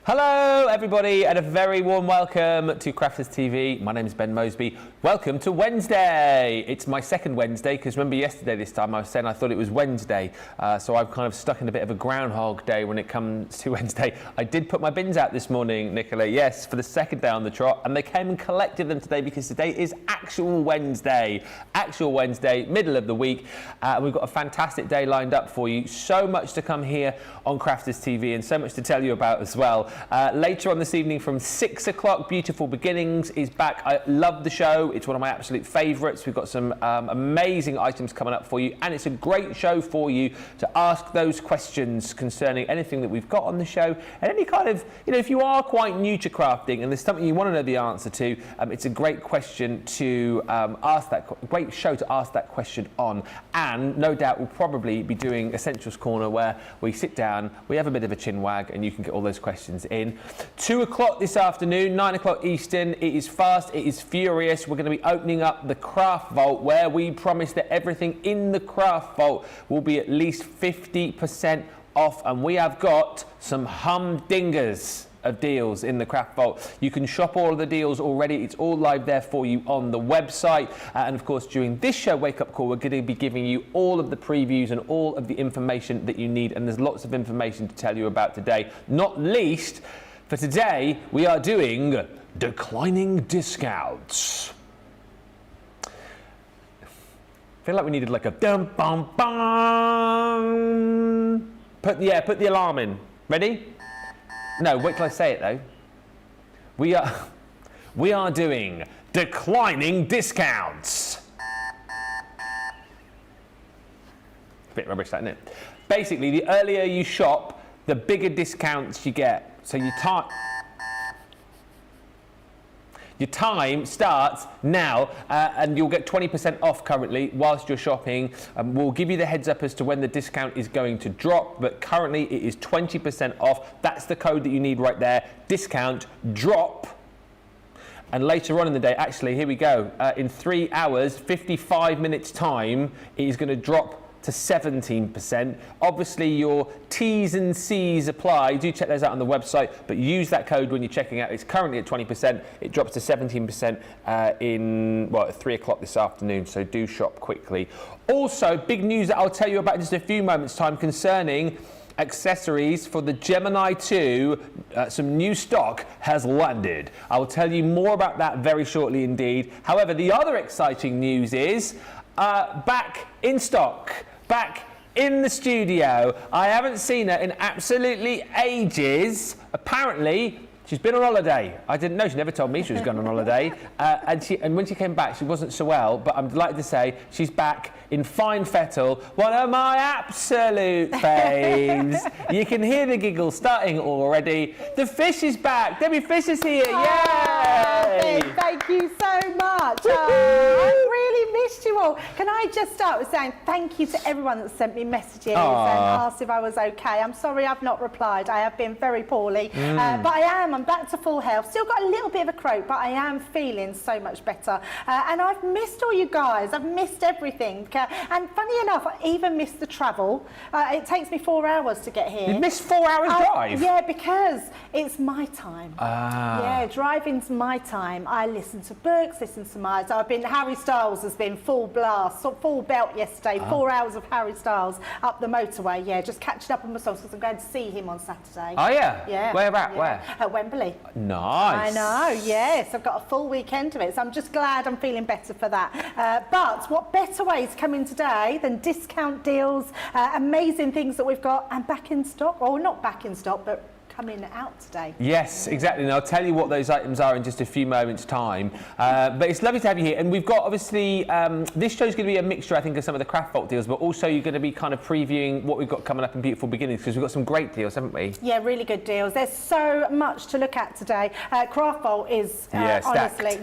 Hello everybody and a very warm welcome to Crafters TV. My name is Ben Mosby. Welcome to Wednesday. It's my second Wednesday because remember yesterday this time I was saying I thought it was Wednesday. So I'm kind of stuck in a bit of a groundhog day when it comes to Wednesday. I did put my bins out this morning, Nicola, yes, for the second day on the trot, and they came and collected them today because today is actual Wednesday, middle of the week. We've got a fantastic day lined up for you. So much to come here on Crafters TV and so much to tell you about as well. Later on this evening from 6 o'clock, Beautiful Beginnings is back. I love the show. It's one of my absolute favourites. We've got some amazing items coming up for you, and it's a great show for you to ask those questions concerning anything that we've got on the show, and any kind of, if you are quite new to crafting and there's something you want to know the answer to, it's a great question to great show to ask that question on. And no doubt we'll probably be doing Essentials Corner where we sit down, we have a bit of a chin wag, and you can get all those questions in. 2 o'clock this afternoon, 9 o'clock Eastern. It is fast, it is furious. We're going to be opening up the Craft Vault, where we promise that everything in the Craft Vault will be at least 50% off, and we have got some humdingers of deals in the Craft Vault. You can shop all of the deals already. It's all live there for you on the website. And of course, during this show, Wake Up Call, we're going to be giving you all of the previews and all of the information that you need. And there's lots of information to tell you about today. Not least, for today, we are doing declining discounts. I feel like we needed like a dum bum bum. Put the alarm in. Ready? No, wait till I say it though. We are doing declining discounts. Bit rubbish, that, isn't it? Basically, the earlier you shop, the bigger discounts you get. So your time starts now, and you'll get 20% off currently whilst you're shopping. We'll give you the heads up as to when the discount is going to drop, but currently it is 20% off. That's the code that you need right there. Discount drop. And later on in the day, actually, here we go. In 3 hours, 55 minutes time, it is going to drop to 17%. Obviously, your T's and C's apply. Do check those out on the website, but use that code when you're checking out. It's currently at 20%. It drops to 17% at 3 o'clock this afternoon, so do shop quickly. Also, big news that I'll tell you about in just a few moments' time concerning accessories for the Gemini 2. Some new stock has landed. I will tell you more about that very shortly indeed. However, the other exciting news is back in stock. Back in the studio. I haven't seen her in absolutely ages. Apparently, she's been on holiday. I didn't know. She never told me she was going on holiday. And when she came back, she wasn't so well. But I'm delighted to say she's back in fine fettle. One of my absolute faves. You can hear the giggles starting already. The fish is back. Debbie Fish is here. Yay! Thank you so much. I really missed you all. Can I just start with saying thank you to everyone that sent me messages and asked if I was okay. I'm sorry I've not replied. I have been very poorly. But I'm back to full health. Still got a little bit of a croak, but I am feeling so much better. And I've missed all you guys. I've missed everything. And funny enough, I even missed the travel. It takes me 4 hours to get here. You missed 4 hours drive? Yeah, because it's my time. Yeah, driving's my time. I listen to books, listen to my... So Harry Styles has been full blast, full belt yesterday. 4 hours of Harry Styles up the motorway. Yeah, just catching up on my songs because I'm going to see him on Saturday. Oh, yeah? Yeah. Where about? Yeah. Where? At Wembley. Nice. I know, yes. I've got a full weekend of it, so I'm just glad I'm feeling better for that. But what better way to come in today than discount deals, amazing things that we've got, and back in stock, or not back in stock, but coming out today. Yes, exactly. And I'll tell you what those items are in just a few moments' time. But it's lovely to have you here. And we've got, obviously, this show's going to be a mixture, I think, of some of the Craft Vault deals, but also you're going to be kind of previewing what we've got coming up in Beautiful Beginnings, because we've got some great deals, haven't we? Yeah, really good deals. There's so much to look at today. Craft Vault is, honestly,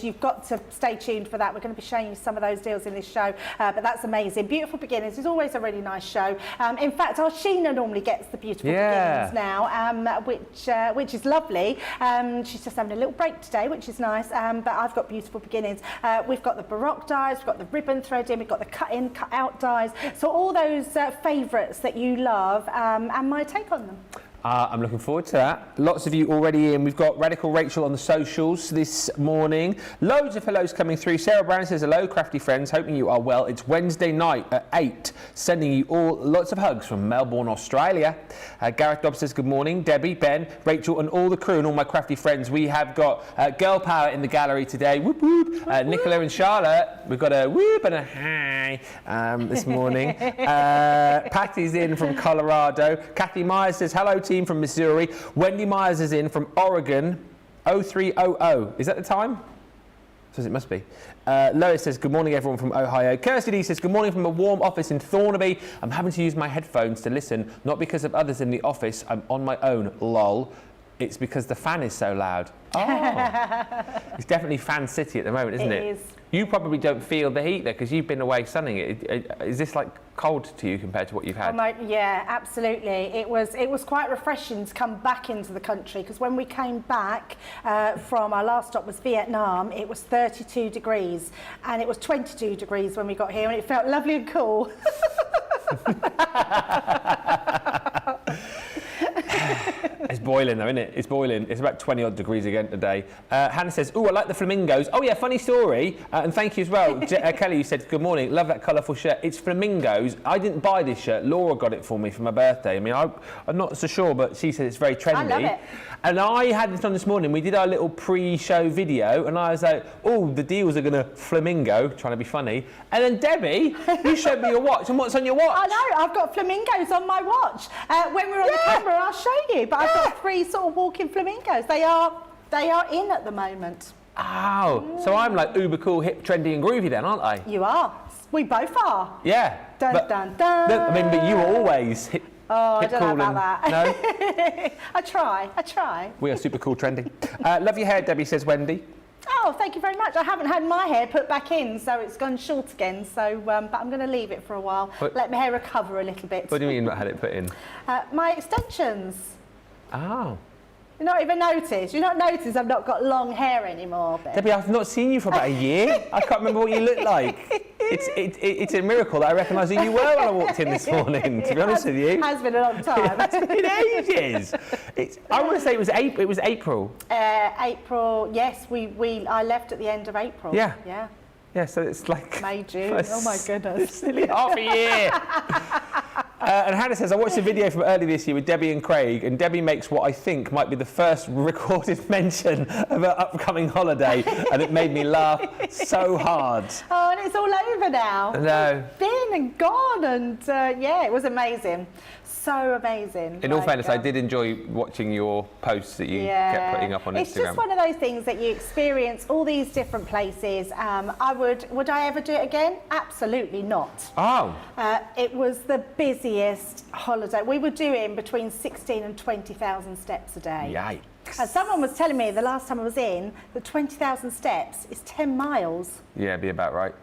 you've got to stay tuned for that. We're going to be showing you some of those deals in this show, but that's amazing. Beautiful Beginnings is always a really nice show. In fact, our Sheena normally gets the Beautiful Beginnings now. which is lovely. She's just having a little break today, which is nice, but I've got Beautiful Beginnings. We've got the Baroque dies, we've got the ribbon threading, we've got the cut-in, cut-out dies. So all those favourites that you love, and my take on them. I'm looking forward to that. Lots of you already in. We've got Radical Rachel on the socials this morning. Loads of hellos coming through. Sarah Brown says, hello, crafty friends. Hoping you are well. It's Wednesday night at 8. Sending you all lots of hugs from Melbourne, Australia. Gareth Dobbs says, good morning. Debbie, Ben, Rachel, and all the crew and all my crafty friends. We have got girl power in the gallery today. Whoop, whoop. Nicola and Charlotte. We've got a whoop and a hi this morning. Patty's in from Colorado. Kathy Myers says, hello, team from Missouri. Wendy Myers is in from Oregon. 0300. Is that the time? Says it must be. Lois says, good morning, everyone from Ohio. Kirsty D says, good morning from a warm office in Thornaby. I'm having to use my headphones to listen, not because of others in the office. I'm on my own, lol. It's because the fan is so loud. Oh. It's definitely fan city at the moment, isn't it? It is. You probably don't feel the heat there because you've been away sunning it. Is this like cold to you compared to what you've had? Yeah, absolutely. It was quite refreshing to come back into the country because when we came back from our last stop was Vietnam, it was 32 degrees and it was 22 degrees when we got here and it felt lovely and cool. It's boiling though, isn't it? It's boiling. It's about 20 odd degrees again today. Hannah says, oh, I like the flamingos. Oh yeah, funny story. And thank you as well. Kelly, you said, good morning. Love that colourful shirt. It's flamingos. I didn't buy this shirt. Laura got it for me for my birthday. I mean, I'm not so sure, but she said it's very trendy. I love it. And I had this on this morning. We did our little pre-show video and I was like, oh, the deals are going to flamingo, trying to be funny. And then Debbie, you showed me your watch. And what's on your watch? I know, I've got flamingos on my watch. When we're on the camera, I'll show you. But I've got 3 sort of walking flamingos. They are in at the moment. Oh, so I'm like uber cool, hip, trendy and groovy then, aren't I? You are. We both are. Yeah. Dun, dun, dun. I mean, but you were always hip. Oh, I don't know about that. No? I try. We are super cool, trendy. Love your hair, Debbie, says Wendy. Oh, thank you very much. I haven't had my hair put back in, so it's gone short again. So, but I'm going to leave it for a while. Let my hair recover a little bit. What do you mean not had it put in? My extensions. Oh. You've not even noticed? You've not noticed I've not got long hair anymore, Ben? Debbie, I've not seen you for about a year. I can't remember what you look like. It's a miracle that I recognised who you were when I walked in this morning, to be honest with you. It has been a long time. It has been ages. I want to say it was April. April, yes. I left at the end of April. Yeah. Yeah. Yeah, so it's like... May, June. Oh, my goodness. It's nearly half a year. And Hannah says, I watched a video from earlier this year with Debbie and Craig, and Debbie makes what I think might be the first recorded mention of her upcoming holiday, and it made me laugh so hard. Oh, and it's all over now. No. It's been and gone, and yeah, it was amazing. So amazing. In all fairness, I did enjoy watching your posts that you kept putting up on Instagram. It's just one of those things that you experience all these different places. Would I ever do it again? Absolutely not. Oh. It was the busiest holiday. We were doing between 16 and 20,000 steps a day. Yikes. And someone was telling me the last time I was in that 20,000 steps is 10 miles. Yeah, be about right.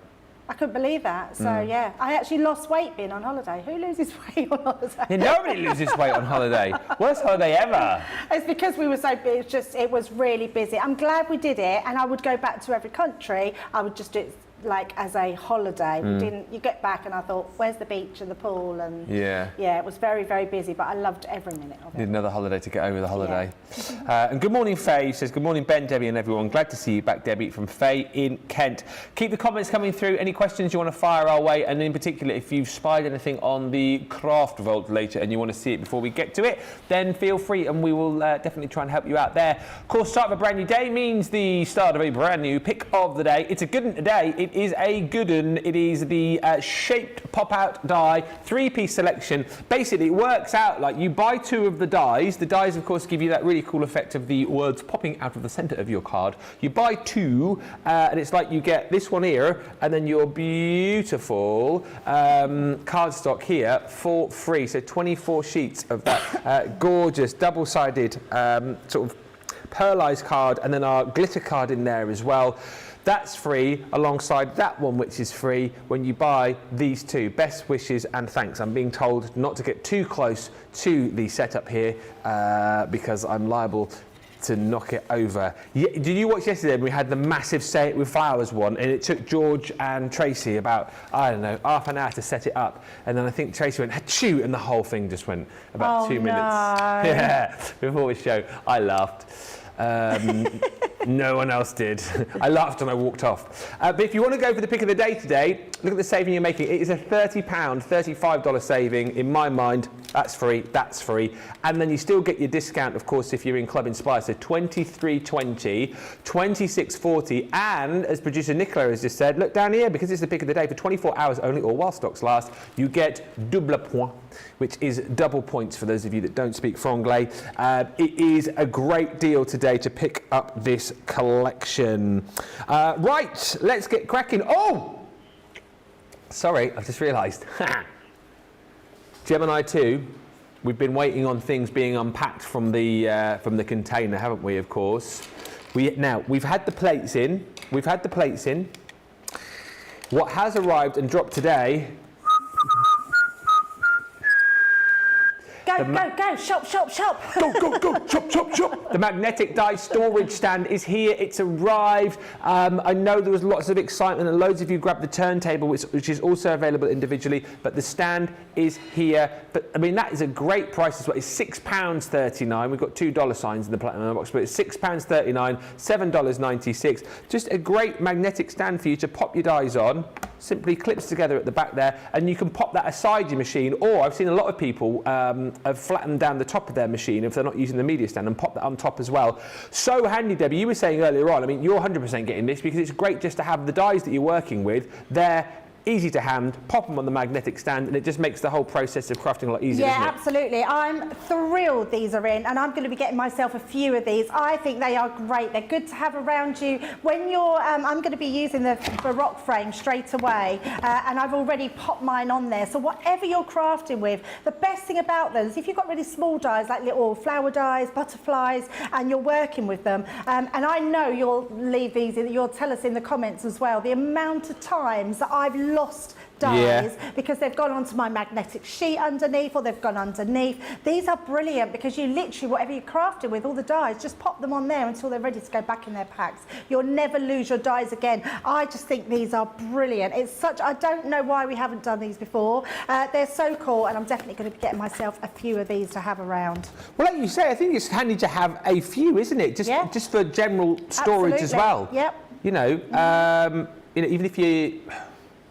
I couldn't believe that. So yeah, I actually lost weight being on holiday. Who loses weight on holiday? Yeah, nobody loses weight on holiday. Worst holiday ever. It's because we were so big. It was really busy. I'm glad we did it, and I would go back to every country. I would just do it like as a holiday. You get back and I thought, where's the beach and the pool? And yeah, it was very, very busy, but I loved every minute of it. Need another holiday to get over the holiday. Yeah. And good morning, Faye. Says, good morning, Ben, Debbie and everyone. Glad to see you back, Debbie, from Faye in Kent. Keep the comments coming through. Any questions you want to fire our way, and in particular, if you've spied anything on the craft vault later and you want to see it before we get to it, then feel free and we will definitely try and help you out there. Of course, start of a brand new day means the start of a brand new pick of the day. It's a good one today. It is a good one. It is the shaped pop-out die, 3-piece selection. Basically, it works out like you buy 2 of the dies. The dies, of course, give you that really cool effect of the words popping out of the centre of your card. You buy 2, and it's like you get this one here, and then your beautiful cardstock here for free. So 24 sheets of that gorgeous double-sided sort of pearlized card, and then our glitter card in there as well. That's free alongside that one, which is free when you buy these 2. Best wishes and thanks. I'm being told not to get too close to the setup here because I'm liable to knock it over. Yeah, did you watch yesterday when we had the massive Say It With Flowers one, and it took George and Tracy about, I don't know, half an hour to set it up, and then I think Tracy went achoo, and the whole thing just went about 2 minutes. Yeah, before the show. I laughed. No one else did. I laughed and I walked off. But if you want to go for the pick of the day today, look at the saving you're making. It is a £30, $35 saving. In my mind, that's free, and then you still get your discount, of course, if you're in Club Inspire. So $23.20, $26.40, and as producer Nicola has just said, look down here, because it's the pick of the day, for 24 hours only, or while stocks last, you get double point, which is double points for those of you that don't speak franglais. It is a great deal today to pick up this collection. Right, let's get cracking. Oh, sorry, I've just realised. Gemini 2, we've been waiting on things being unpacked from the container, haven't we? Of course. We've had the plates in. What has arrived and dropped today? Go, shop. Go, shop. The magnetic die storage stand is here. It's arrived. I know there was lots of excitement and loads of you grabbed the turntable, which is also available individually, but the stand is here. But I mean, that is a great price as well. It's £6.39. We've got $2 signs in the platinum box, but it's £6.39, $7.96. Just a great magnetic stand for you to pop your dies on. Simply clips together at the back there, and you can pop that aside your machine, or I've seen a lot of people have flattened down the top of their machine if they're not using the media stand, and pop that on top as well. So handy, Debbie. You were saying earlier on, I mean, you're 100% getting this because it's great just to have the dies that you're working with there, easy to hand, pop them on the magnetic stand, and it just makes the whole process of crafting a lot easier, doesn't it? Absolutely. I'm thrilled these are in, and I'm going to be getting myself a few of these. I think they are great. They're good to have around you when you're, I'm going to be using the Baroque frame straight away, and I've already popped mine on there. So whatever you're crafting with, the best thing about them is if you've got really small dies, like little flower dies, butterflies, and you're working with them, and I know you'll leave these, you'll tell us in the comments as well, the amount of times that I've lost dies because they've gone onto my magnetic sheet underneath, or they've gone underneath. These are brilliant because you literally, whatever you're crafting with, all the dies, just pop them on there until they're ready to go back in their packs. You'll never lose your dies again. I just think these are brilliant. It's such, I don't know why we haven't done these before. They're so cool, and I'm definitely going to be getting myself a few of these to have around. Well, like you say, I think it's handy to have a few, isn't it? Just for general storage as well. Yep. You know,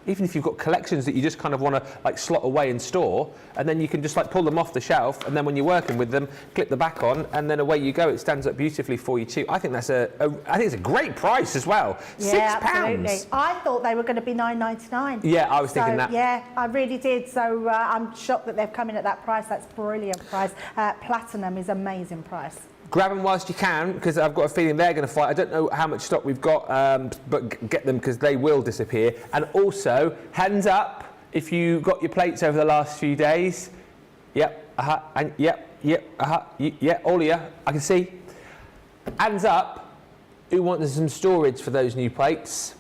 even if you've got collections that you just kind of want to like slot away and store, and then you can just like pull them off the shelf, and then when you're working with them, clip the back on, and then away you go. It stands up beautifully for you too. I think that's I think it's a great price as well. Yeah, £6. absolutely. I thought they were going to be $9.99. Yeah, I was thinking that. Yeah, I really did. So I'm shocked that they've come in at that price. That's brilliant price. Platinum is amazing price. Grab them whilst you can, because I've got a feeling they're going to fight. I don't know how much stock we've got, but get them because they will disappear. And also, hands up if you got your plates over the last few days. Yep, and yep, yeah, all of you, I can see. Hands up, who wants some storage for those new plates?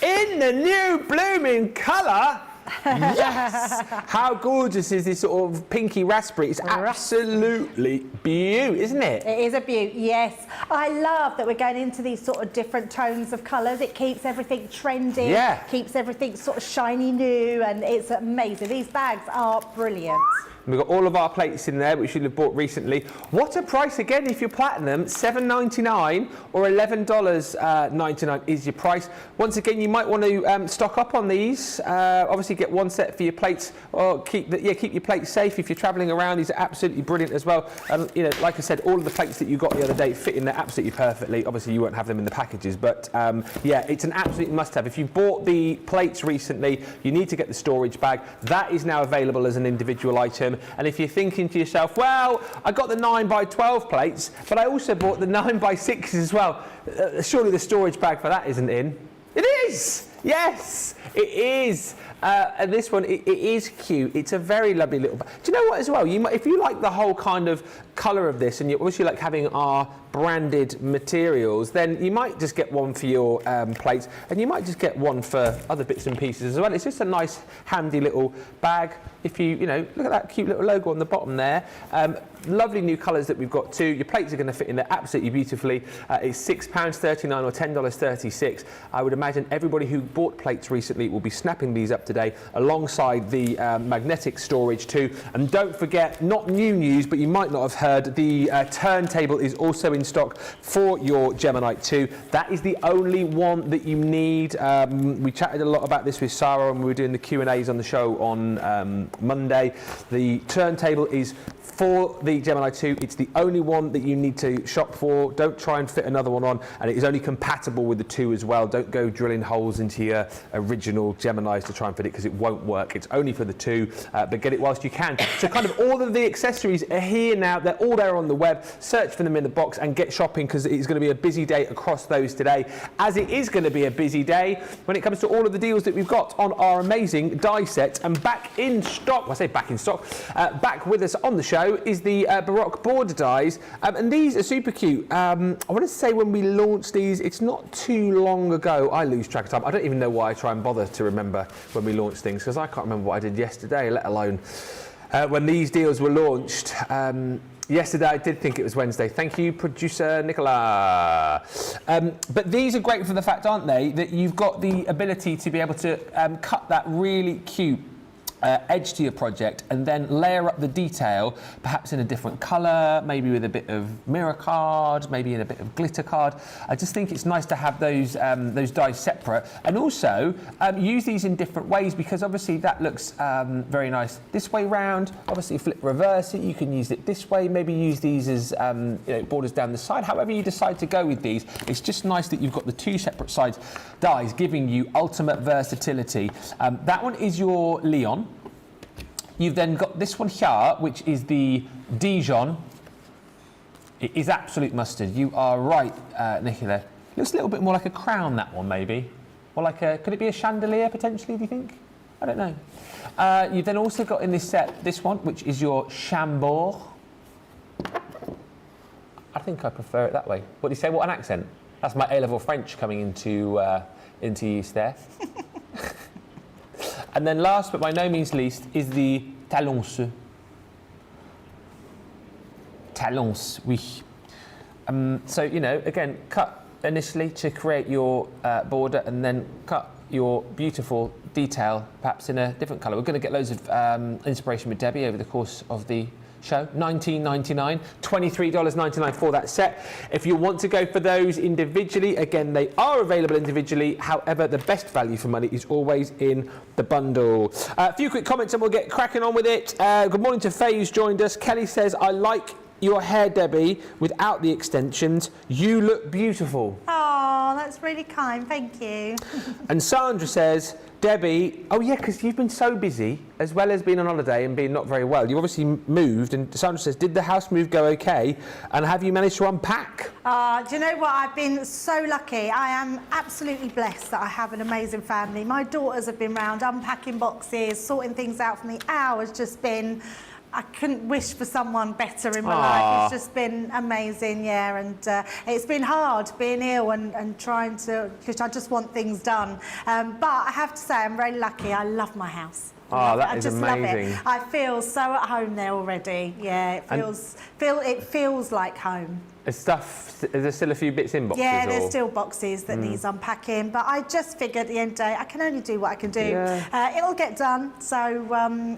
In the new blooming colour. Yes! How gorgeous is this sort of pinky raspberry? It's absolutely beaut, isn't it? It is a beaut, yes. I love that we're going into these sort of different tones of colours. It keeps everything trendy, keeps everything sort of shiny new, and it's amazing. These bags are brilliant. We've got all of our plates in there, which you'll have bought recently. What a price again if you're platinum, $7.99 or $11.99 is your price. Once again, you might want to stock up on these. Obviously, get one set for your plates, or keep your plates safe if you're travelling around. These are absolutely brilliant as well. You know, like I said, all of the plates that you got the other day fit in there absolutely perfectly. Obviously, you won't have them in the packages, but yeah, it's an absolute must-have. If you bought the plates recently, you need to get the storage bag. That is now available as an individual item. And if you're thinking to yourself, well, I got the 9x12 plates, but I also bought the 9x6s as well. Surely the storage bag for that isn't in. It is! Yes, it is. And this one, it is cute. It's a very lovely little bag. Do you know what as well? You might, if you like the whole kind of colour of this and you obviously like having our branded materials, then you might just get one for your plates and you might just get one for other bits and pieces as well. It's just a nice, handy little bag. If you know, look at that cute little logo on the bottom there. Lovely new colours that we've got too. Your plates are going to fit in there absolutely beautifully. It's £6.39 or $10.36. I would imagine everybody who bought plates recently will be snapping these up today alongside the magnetic storage too. And don't forget, not new news, but you might not have heard, the turntable is also in stock for your Gemini 2. That is the only one that you need. We chatted a lot about this with Sarah when we were doing the Q&As on the show on Monday. The turntable is for the Gemini 2. It's the only one that you need to shop for. Don't try and fit another one on, and it is only compatible with the 2 as well. Don't go drilling holes into your original Geminis to try and fit it, because it won't work. It's only for the 2, but get it whilst you can. So kind of all of the accessories are here now. They're all there on the web. Search for them in the box and get shopping, because it's going to be a busy day across those today, as it is going to be a busy day when it comes to all of the deals that we've got on our amazing die sets. And back in stock, well, I say back in stock, back with us on the show is the Baroque border dies, and these are super cute. I want to say when we launched these, it's not too long ago. I lose track of time. I don't even know why I try and bother to remember when we launched things, because I can't remember what I did yesterday, let alone when these deals were launched. Yesterday, I did think it was Wednesday. Thank you, producer Nicola. But these are great for the fact, aren't they, that you've got the ability to be able to cut that really cute edge to your project and then layer up the detail, perhaps in a different colour, maybe with a bit of mirror card, maybe in a bit of glitter card. I just think it's nice to have those dies separate, and also use these in different ways, because obviously that looks very nice this way round. Obviously flip reverse it, you can use it this way, maybe use these as you know, borders down the side. However you decide to go with these, it's just nice that you've got the 2 separate sides dies, giving you ultimate versatility. That one is your Leon. You've then got this one here, which is the Dijon. It is absolute mustard. You are right, Nicola. Looks a little bit more like a crown, that one, maybe. Or like a, could it be a chandelier, potentially, do you think? I don't know. You've then also got in this set, this one, which is your Chambord. I think I prefer it that way. What do you say? What an accent. That's my A-level French coming into use there. And then last, but by no means least, is the Talons. Talons, oui. So, you know, again, cut initially to create your border, and then cut your beautiful detail, perhaps in a different colour. We're going to get loads of inspiration with Debbie over the course of the show. $19.99, $23.99 for that set. If you want to go for those individually, again, they are available individually. However, the best value for money is always in the bundle. A few quick comments and we'll get cracking on with it. Good morning to Faye, who's joined us. Kelly says, I like your hair, Debbie, without the extensions. You look beautiful. Oh, that's really kind. Thank you. And Sandra says, Debbie, oh yeah, because you've been so busy, as well as being on holiday and being not very well. You obviously moved, and Sandra says, did the house move go okay? And have you managed to unpack? Do you know what? I've been so lucky. I am absolutely blessed that I have an amazing family. My daughters have been round unpacking boxes, sorting things out for me. Al has just been... I couldn't wish for someone better in my life. It's just been amazing, yeah, and it's been hard being ill and trying to, because I just want things done. But I have to say, I'm very lucky. I love my house. That is amazing. Love it. I feel so at home there already. Yeah, it feels like home. There's still a few bits in boxes? Yeah, there's still boxes that needs unpacking, but I just figured at the end of the day, I can only do what I can do. Yeah. It'll get done, so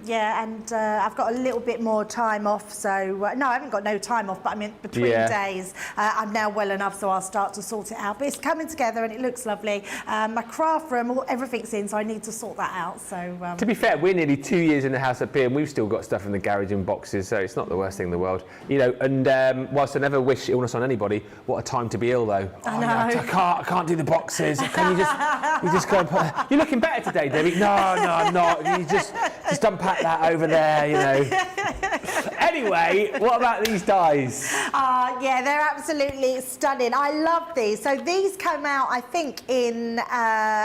yeah, and I've got a little bit more time off, so no, I haven't got no time off, but I mean between days, I'm now well enough, so I'll start to sort it out. But it's coming together and it looks lovely. My craft room, everything's in, so I need to sort that out. So to be fair, we're nearly 2 years in the house up here, and we've still got stuff in the garage in boxes, so it's not the worst thing in the world, you know. And whilst I never wish illness on anybody, what a time to be ill though. I know. I can't do the boxes. Can you just go and put... You're looking better today, Debbie. No, I'm not. You just unpack that over there, you know. Anyway, what about these dies? Yeah, they're absolutely stunning. I love these. So these came out, I think, in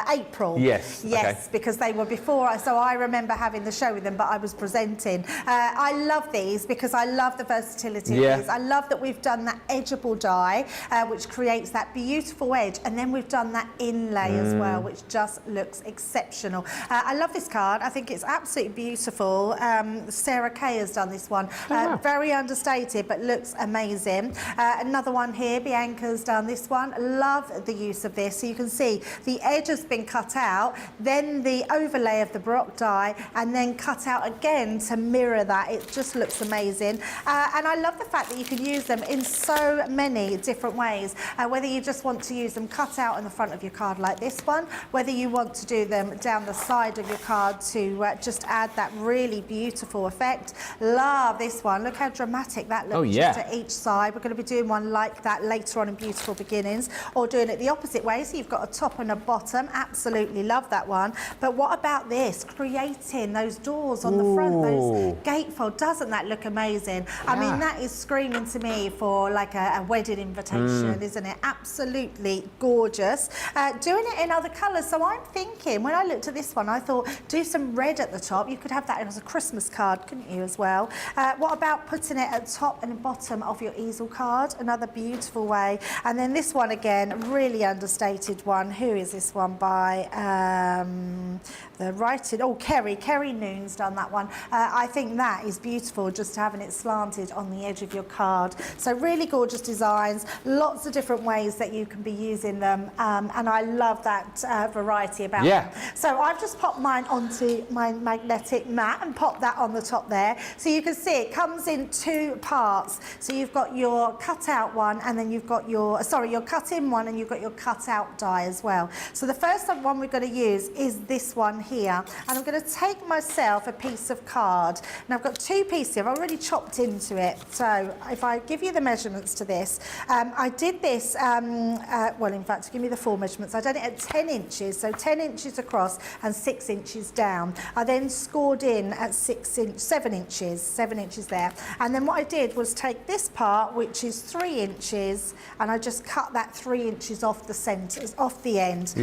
April. Yes. Yes, okay. because they were before. So I remember having the show with them, but I was presenting. I love these because I love the versatility of these. I love that we've done that edgeable die, which creates that beautiful edge, and then we've done that inlay as well, which just looks exceptional. I love this card. I think it's absolutely beautiful. Sarah Kay has done this one. Very understated, but looks amazing. Another one here, Bianca's done this one. Love the use of this. So you can see the edge has been cut out, then the overlay of the Baroque die, and then cut out again to mirror that. It just looks amazing. And I love the fact that you can use them in so many different ways. Whether you just want to use them cut out in the front of your card like this one, whether you want to do them down the side of your card to just add that really beautiful effect. Love this one. Look how dramatic that looks just at each side. We're going to be doing one like that later on in Beautiful Beginnings, or doing it the opposite way, so you've got a top and a bottom. Absolutely love that one. But what about this? Creating those doors on the front, those gatefold. Doesn't that look amazing? I mean, that is screaming to me for like a wedding invitation, isn't it? Absolutely gorgeous. Doing it in other colours. So I'm thinking, when I looked at this one, I thought, do some red at the top. You could have that as a Christmas card, couldn't you, as well? What about putting it at top and bottom of your easel card? Another beautiful way. And then this one again, really understated one. Who is this one by? The writing, Kerry Noon's done that one. I think that is beautiful, just having it slanted on the edge of your card. So really gorgeous designs, lots of different ways that you can be using them, and I love that variety about them. So I've just popped mine onto my magnetic mat and popped that on the top there. So you can see it comes in two parts. So you've got your cut out one, and then you've got your cut in one, and you've got your cut out die as well. So the first one we're going to use is this one here, and I'm going to take myself a piece of card. Now I've got two pieces. I've already chopped into it. So if I give you the measurements to this, I did this, well, in fact, to give me the full measurements, I done it at 10 inches, so 10 inches across and 6 inches down. I then scored in at 7 inches there. And then what I did was take this part, which is 3 inches, and I just cut that 3 inches off the centre, off the end.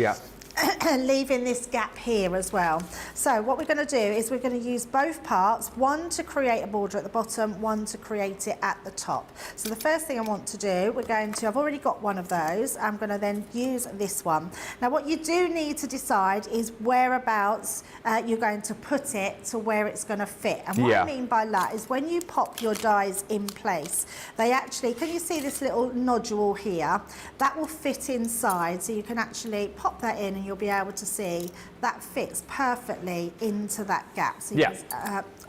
Leaving this gap here as well. So what we're going to do is we're going to use both parts, one to create a border at the bottom, one to create it at the top. So the first thing I want to do, I've already got one of those, I'm going to then use this one. Now what you do need to decide is whereabouts you're going to put it to where it's going to fit. And what I mean by that is when you pop your dies in place, they actually, can you see this little nodule here? That will fit inside, so you can actually pop that in and you'll be able to see that fits perfectly into that gap. So you just,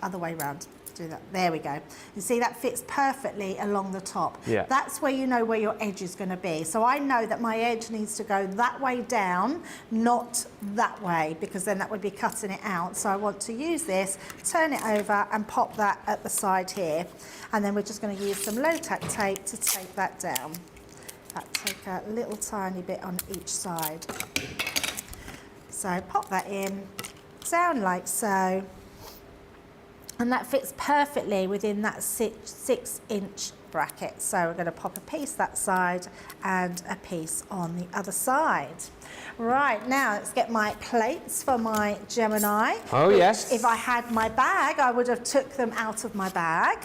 other way around, do that. There we go. You see that fits perfectly along the top. That's where you know where your edge is going to be. So I know that my edge needs to go that way down, not that way, because then that would be cutting it out. So I want to use this, turn it over and pop that at the side here. And then we're just going to use some low-tack tape to tape that down. Take a little tiny bit on each side. So pop that in, down like so, and that fits perfectly within that 6 inch bracket. So we're going to pop a piece that side and a piece on the other side. Right, now let's get my plates for my Gemini. Oh yes. If I had my bag, I would have took them out of my bag.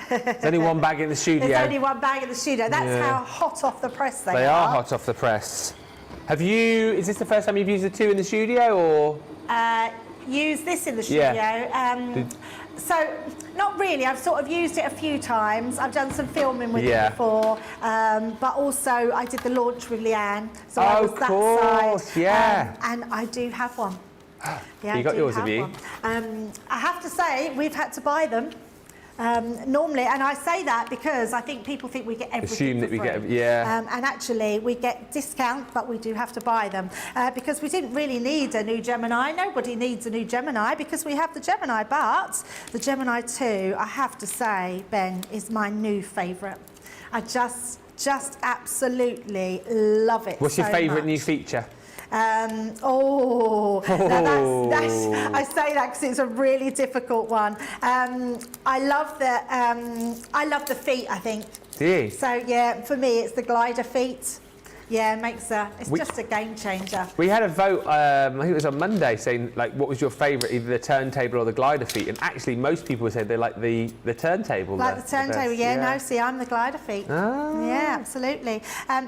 There's only one bag in the studio. There's only one bag in the studio. That's how hot off the press they are. They are hot off the press. Is this the first time you've used the two in the studio, or? Used this in the studio. So, not really. I've sort of used it a few times. I've done some filming with it before, but also I did the launch with Leanne. So I was that side. And I do have one. You got yours, have you? I have to say, we've had to buy them. Normally, and I say that because I think people think we get everything for free. And actually we get discount, but we do have to buy them because we didn't really need a new Gemini. Nobody needs a new Gemini because we have the Gemini, but the Gemini 2, I have to say, Ben, is my new favourite. I just absolutely love it. What's your favourite new feature? I say that because it's a really difficult one. I love the feet, I think. Do you? So yeah, for me it's the glider feet. Yeah, it's just a game changer. We had a vote, I think it was on Monday, saying like what was your favourite, either the turntable or the glider feet, and actually most people said they like the turntable. Like the turntable, no, see, I'm the glider feet. Oh. Yeah, absolutely.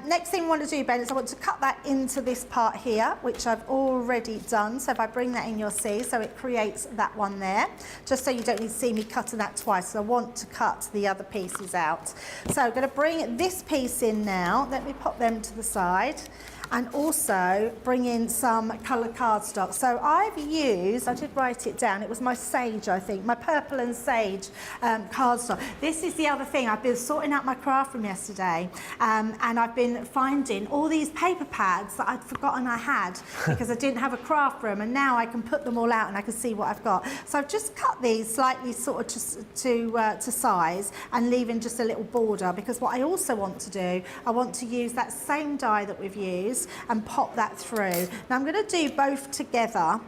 Next thing I want to do, Ben, is I want to cut that into this part here, which I've already done. So if I bring that in, you'll see, so it creates that one there, just so you don't need to see me cutting that twice. So I want to cut the other pieces out. So I'm going to bring this piece in now. Let me pop them to the side, and also bring in some coloured cardstock. So I did write it down, it was my sage, I think, my purple and sage cardstock. This is the other thing, I've been sorting out my craft room yesterday, and I've been finding all these paper pads that I'd forgotten I had because I didn't have a craft room, and now I can put them all out and I can see what I've got. So I've just cut these slightly sort of to size and leaving just a little border, because what I also want to do, I want to use that same die that we've used and pop that through. Now I'm going to do both together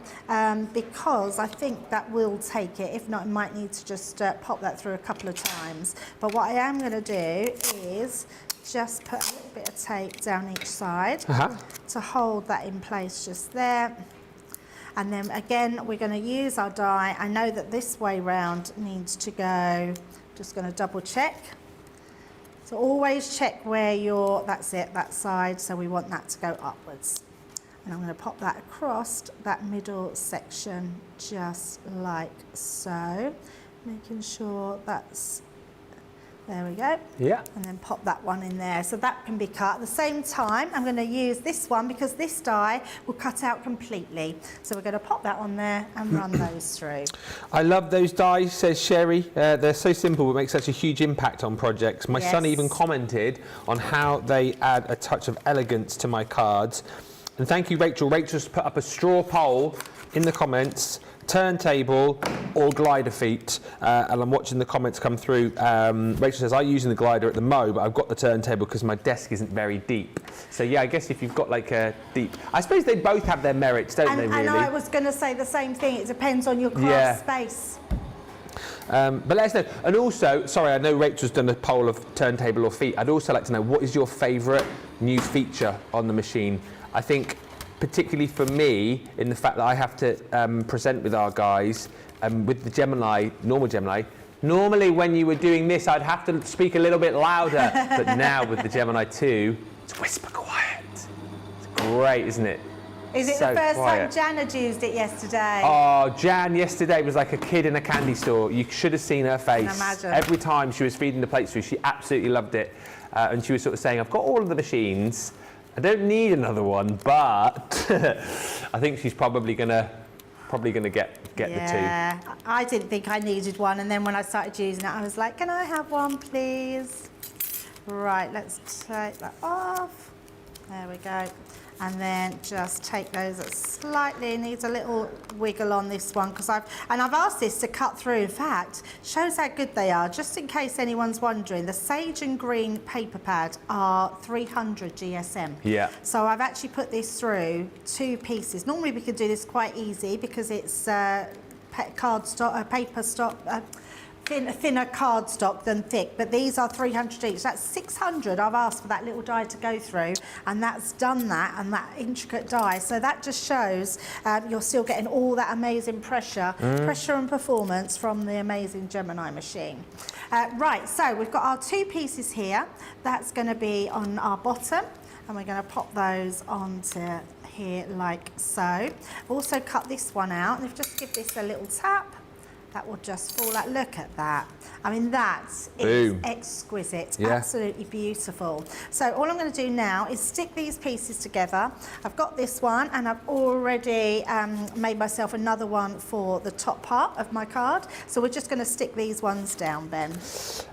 because I think that will take it. If not, I might need to just pop that through a couple of times. But what I am going to do is just put a little bit of tape down each side to hold that in place just there. And then again, we're going to use our die. I know that this way round needs to go. Just going to double check. So always check where that's it, that side, so we want that to go upwards. And I'm going to pop that across that middle section just like so, making sure that's, there we go. Yeah. And then pop that one in there. So that can be cut. At the same time, I'm going to use this one because this die will cut out completely. So we're going to pop that on there and run those through. I love those dies, says Sherry. They're so simple, but make such a huge impact on projects. My son even commented on how they add a touch of elegance to my cards. And thank you, Rachel. Rachel's put up a straw poll in the comments. Turntable or glider feet, and I'm watching the comments come through. Rachel says, I'm using the glider at the Mo, but I've got the turntable because my desk isn't very deep. So yeah, I guess if you've got like a deep, I suppose they both have their merits, don't they, really? And I was going to say the same thing, it depends on your craft space. But let us know. And also, sorry, I know Rachel's done a poll of turntable or feet. I'd also like to know, what is your favourite new feature on the machine? I think particularly for me, in the fact that I have to present with our guys, with the Gemini, normal Gemini. Normally when you were doing this, I'd have to speak a little bit louder, but now with the Gemini 2, it's whisper quiet. It's great, isn't it? Is it so the first quiet. time Jan had used it yesterday? Oh, Jan yesterday was like a kid in a candy store. You should have seen her face. I can imagine. Every time she was feeding the plates through, she absolutely loved it. And she was sort of saying, I've got all of the machines. I don't need another one, but I think she's probably gonna get the two. Yeah, I didn't think I needed one, and then when I started using it, I was like, can I have one, please? Right, let's take that off. There we go. And then just take those slightly, needs a little wiggle on this one, because I've asked this to cut through. In fact, shows how good they are. Just in case anyone's wondering, the sage and green paper pad are 300 GSM. Yeah. So I've actually put this through 2 pieces. Normally we could do this quite easy because it's cardstock, paper stock. Thinner cardstock than thick, but these are 300 each. That's 600 I've asked for that little die to go through, and that's done that, and that intricate die. So that just shows you're still getting all that amazing pressure and performance from the amazing Gemini machine. Right, so we've got our 2 pieces here. That's going to be on our bottom, and we're going to pop those onto here like so. I've also cut this one out, and if just give this a little tap, that will just fall out. Look at that. I mean, that is exquisite, absolutely beautiful. So all I'm going to do now is stick these pieces together. I've got this one, and I've already made myself another one for the top part of my card. So we're just going to stick these ones down, Ben.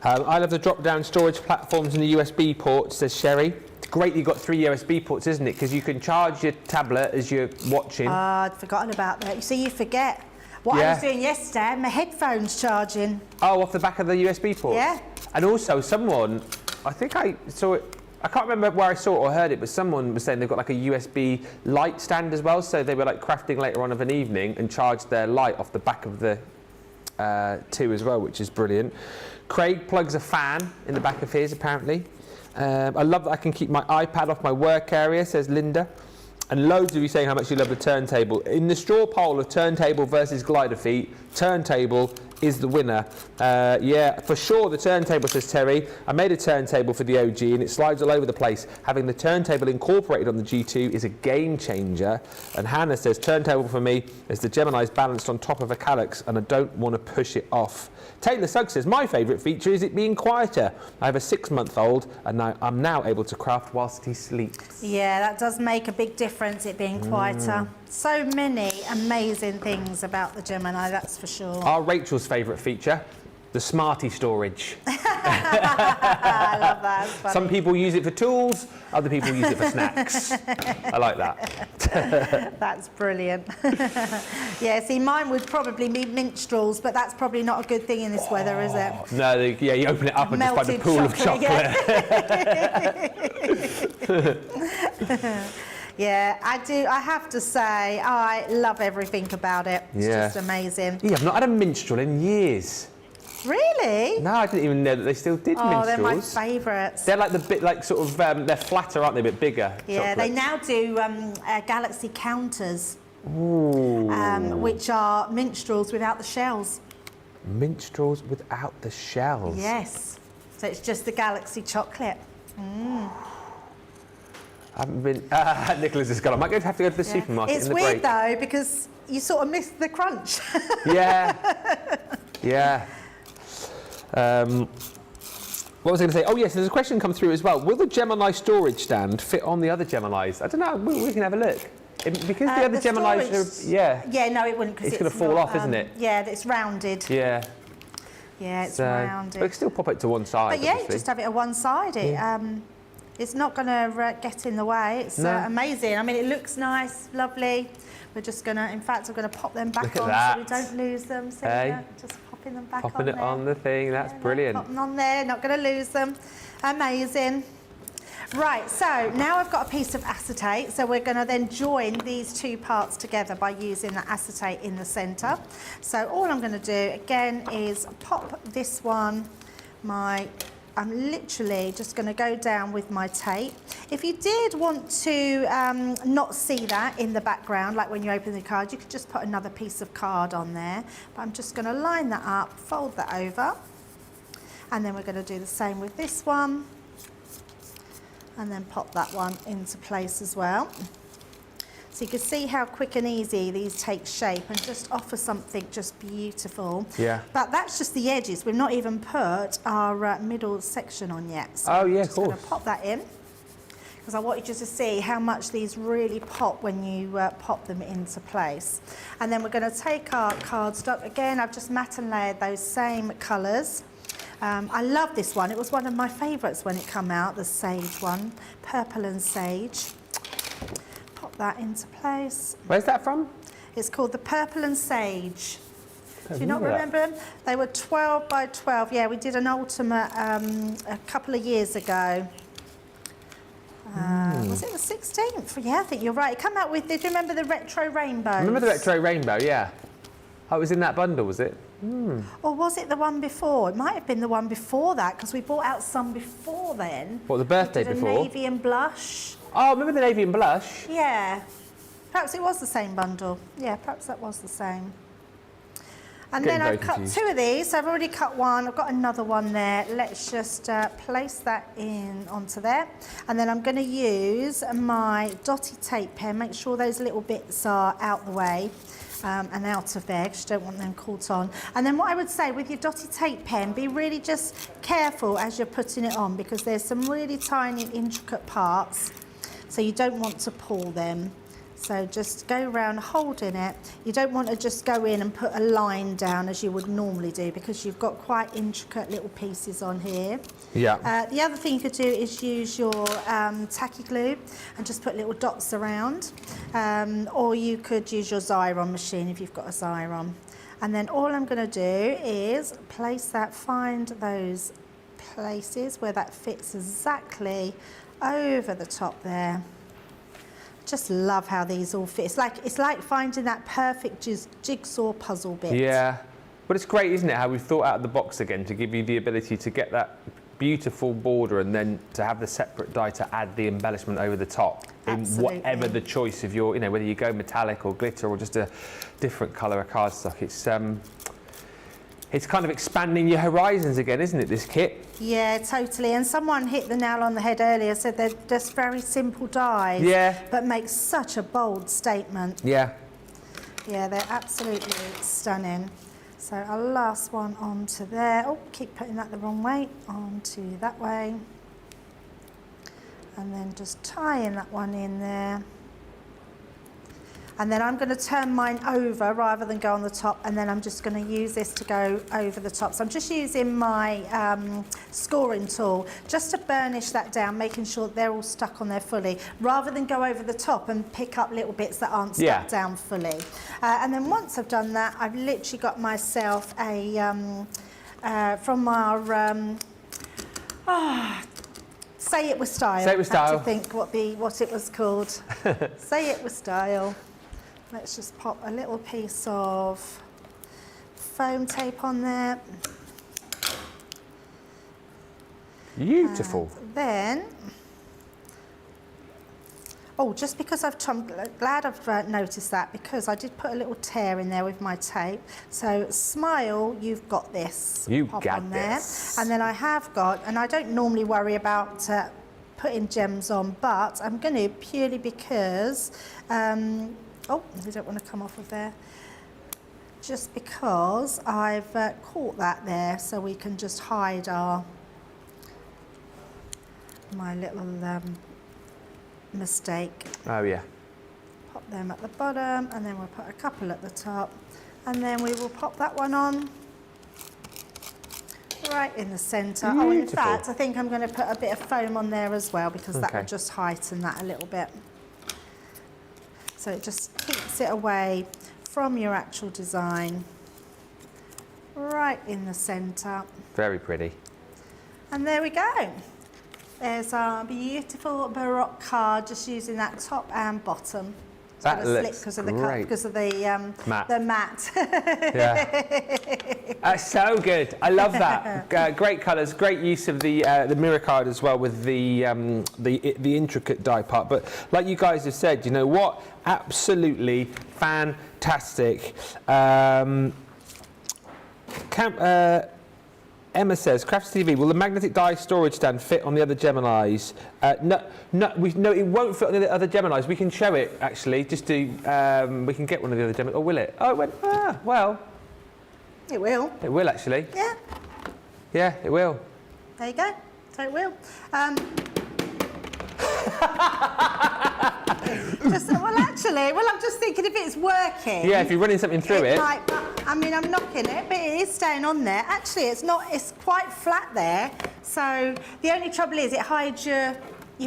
I love the drop-down storage platforms and the USB ports, says Sherry. It's great you've got 3 USB ports, isn't it? Because you can charge your tablet as you're watching. I'd forgotten about that. You see, you forget. What I was doing yesterday, my headphones charging. Oh, off the back of the USB port? Yeah. And also someone, I think I saw it I can't remember where I saw it or heard it, but someone was saying they've got like a USB light stand as well, so they were like crafting later on of an evening and charged their light off the back of the 2 as well, which is brilliant. Craig plugs a fan in the back of his, apparently. I love that I can keep my iPad off my work area, says Linda. And loads of you saying how much you love the turntable. In the straw poll of turntable versus glider feet, turntable is the winner. Yeah, for sure the turntable, says Terry. I made a turntable for the OG and it slides all over the place. Having the turntable incorporated on the G2 is a game changer. And Hannah says, turntable for me is the Gemini's balanced on top of a calyx and I don't want to push it off. Taylor Sugg says, my favourite feature is it being quieter. I have a 6-month-old and I'm now able to craft whilst he sleeps. Yeah, that does make a big difference, it being quieter. So many amazing things about the Gemini, that's for sure. Our Rachel's favourite feature, the Smarty storage. I love that. It's funny. Some people use it for tools, other people use it for snacks. I like that. That's brilliant. Yeah, see, mine would probably be minstrels, but that's probably not a good thing in this weather, is it? No, yeah, you open it up and just find a pool of chocolate. Yeah. Yeah, I do. I have to say, I love everything about it. It's just amazing. Yeah, I've not had a minstrel in years. Really? No, I didn't even know that they still did minstrels. Oh, they're my favourites. They're like the bit, like sort of, they're flatter, aren't they? A bit bigger. Yeah, chocolates. they now do galaxy counters, Ooh. which are minstrels without the shells. Minstrels without the shells. Yes. So it's just the galaxy chocolate. I haven't been. Nicholas has gone. I might have to go to the supermarket. It's in the weird break. though because you sort of miss the crunch. Yeah. Yeah. What was I going to say? Oh yes, there's a question come through as well. Will the Gemini storage stand fit on the other Geminis? I don't know. We can have a look. Because the other Geminis are, Yeah, no, it wouldn't because it's going to fall off, isn't it? Yeah, it's rounded. Yeah. Yeah, it's But rounded. we can still pop it to one side. But yeah, you obviously. just have it on one side. It's not going to get in the way. It's amazing. I mean, it looks nice, lovely. We're just going to, in fact, I'm going to pop them back on so we don't lose them. So just popping them back on Popping it there. on the thing, that's brilliant. Pop them on there, not going to lose them. Amazing. Right, so now I've got a piece of acetate, so we're going to then join these 2 parts together by using the acetate in the centre. So all I'm going to do again is pop this one, I'm literally just going to go down with my tape. If you did want to not see that in the background, like when you open the card, you could just put another piece of card on there. But I'm just going to line that up, fold that over, and then we're going to do the same with this one. And then pop that one into place as well. So you can see how quick and easy these take shape and just offer something just beautiful. Yeah. But that's just the edges. We've not even put our middle section on yet. So oh yeah, I'm of just course. going to pop that in because I want you just to see how much these really pop when you pop them into place. And then we're going to take our cardstock. Again, I've just matte and layered those same colours. I love this one. It was one of my favourites when it came out, the sage one, purple and sage. Pop that into place. Where's that from? It's called the purple and sage. Do you not remember them? They were 12 by 12. Yeah, we did an ultimate a couple of years ago. Was it the 16th? Yeah, I think you're right. It came out with, did you remember the retro rainbows? I remember the retro rainbow, yeah. Oh, it was in that bundle, was it? Or was it the one before? It might have been the one before that because we bought out some before then. What, the birthday we did before? A navy and blush. Oh, remember the navy and blush? Yeah. Perhaps it was the same bundle. Yeah, perhaps that was the same. And Getting then very I've cut confused. 2 of these. So I've already cut one. I've got another one there. Let's just place that in onto there. And then I'm going to use my dotty tape pen. Make sure those little bits are out the way. And out of there, because you don't want them caught on. And then what I would say with your dotty tape pen, be really just careful as you're putting it on because there's some really tiny intricate parts, so you don't want to pull them. So just go around holding it. You don't want to just go in and put a line down as you would normally do because you've got quite intricate little pieces on here. Yeah. The other thing you could do is use your tacky glue and just put little dots around. Or you could use your Xyron machine if you've got a Xyron. And then all I'm going to do is place that, find those places where that fits exactly over the top there. Just love how these all fit. It's like finding that perfect jigsaw puzzle bit. Yeah, but it's great, isn't it, how we've thought out of the box again to give you the ability to get that beautiful border and then to have the separate die to add the embellishment over the top. Absolutely. In whatever the choice of your, whether you go metallic or glitter or just a different colour of cardstock. It's kind of expanding your horizons again, isn't it, this kit? Yeah, totally. And someone hit the nail on the head earlier, said they're just very simple dies, yeah, but make such a bold statement. Yeah. Yeah, they're absolutely stunning. So our last one onto there. Oh, keep putting that the wrong way. Onto that way. And then just tying that one in there. And then I'm going to turn mine over rather than go on the top, and then I'm just going to use this to go over the top. So I'm just using my scoring tool just to burnish that down, making sure they're all stuck on there fully, rather than go over the top and pick up little bits that aren't stuck down fully. And then once I've done that, I've literally got myself a, from our, Say It With Style. Say It With Style. I had to think what it was called. Say It With Style. Let's just pop a little piece of foam tape on there. Beautiful. And then, just because I'm glad I've noticed that, because I did put a little tear in there with my tape. So smile, you've got this. You pop got on there. this. And then I have got, and I don't normally worry about putting gems on, but I'm going to purely because, we don't want to come off of there. Just because I've caught that there, so we can just hide my little mistake. Oh yeah. Pop them at the bottom, and then we'll put a couple at the top, and then we will pop that one on right in the centre. Oh, in fact, I think I'm going to put a bit of foam on there as well, because that will just heighten that a little bit. So it just keeps it away from your actual design, right in the centre. Very pretty. And there we go. There's our beautiful Baroque card, just using that top and bottom. It's That looks because of great. because of the matte. The matte. Yeah. That's so good. I love that. Great colours, great use of the mirror card as well with the intricate die part. But like you guys have said, you know what? Absolutely fantastic. Emma says, Crafts TV, will the magnetic die storage stand fit on the other Geminis? No, it won't fit on the other Geminis. We can show it, actually, just to, we can get one of the other Geminis. Or will it? Oh, it went, well. It will. It will, actually. Yeah. Yeah, it will. There you go. So it will. I'm just thinking if it's working. Yeah, if you're running something through it. I'm knocking it, but it is staying on there. Actually, it's not. It's quite flat there. So the only trouble is it hides your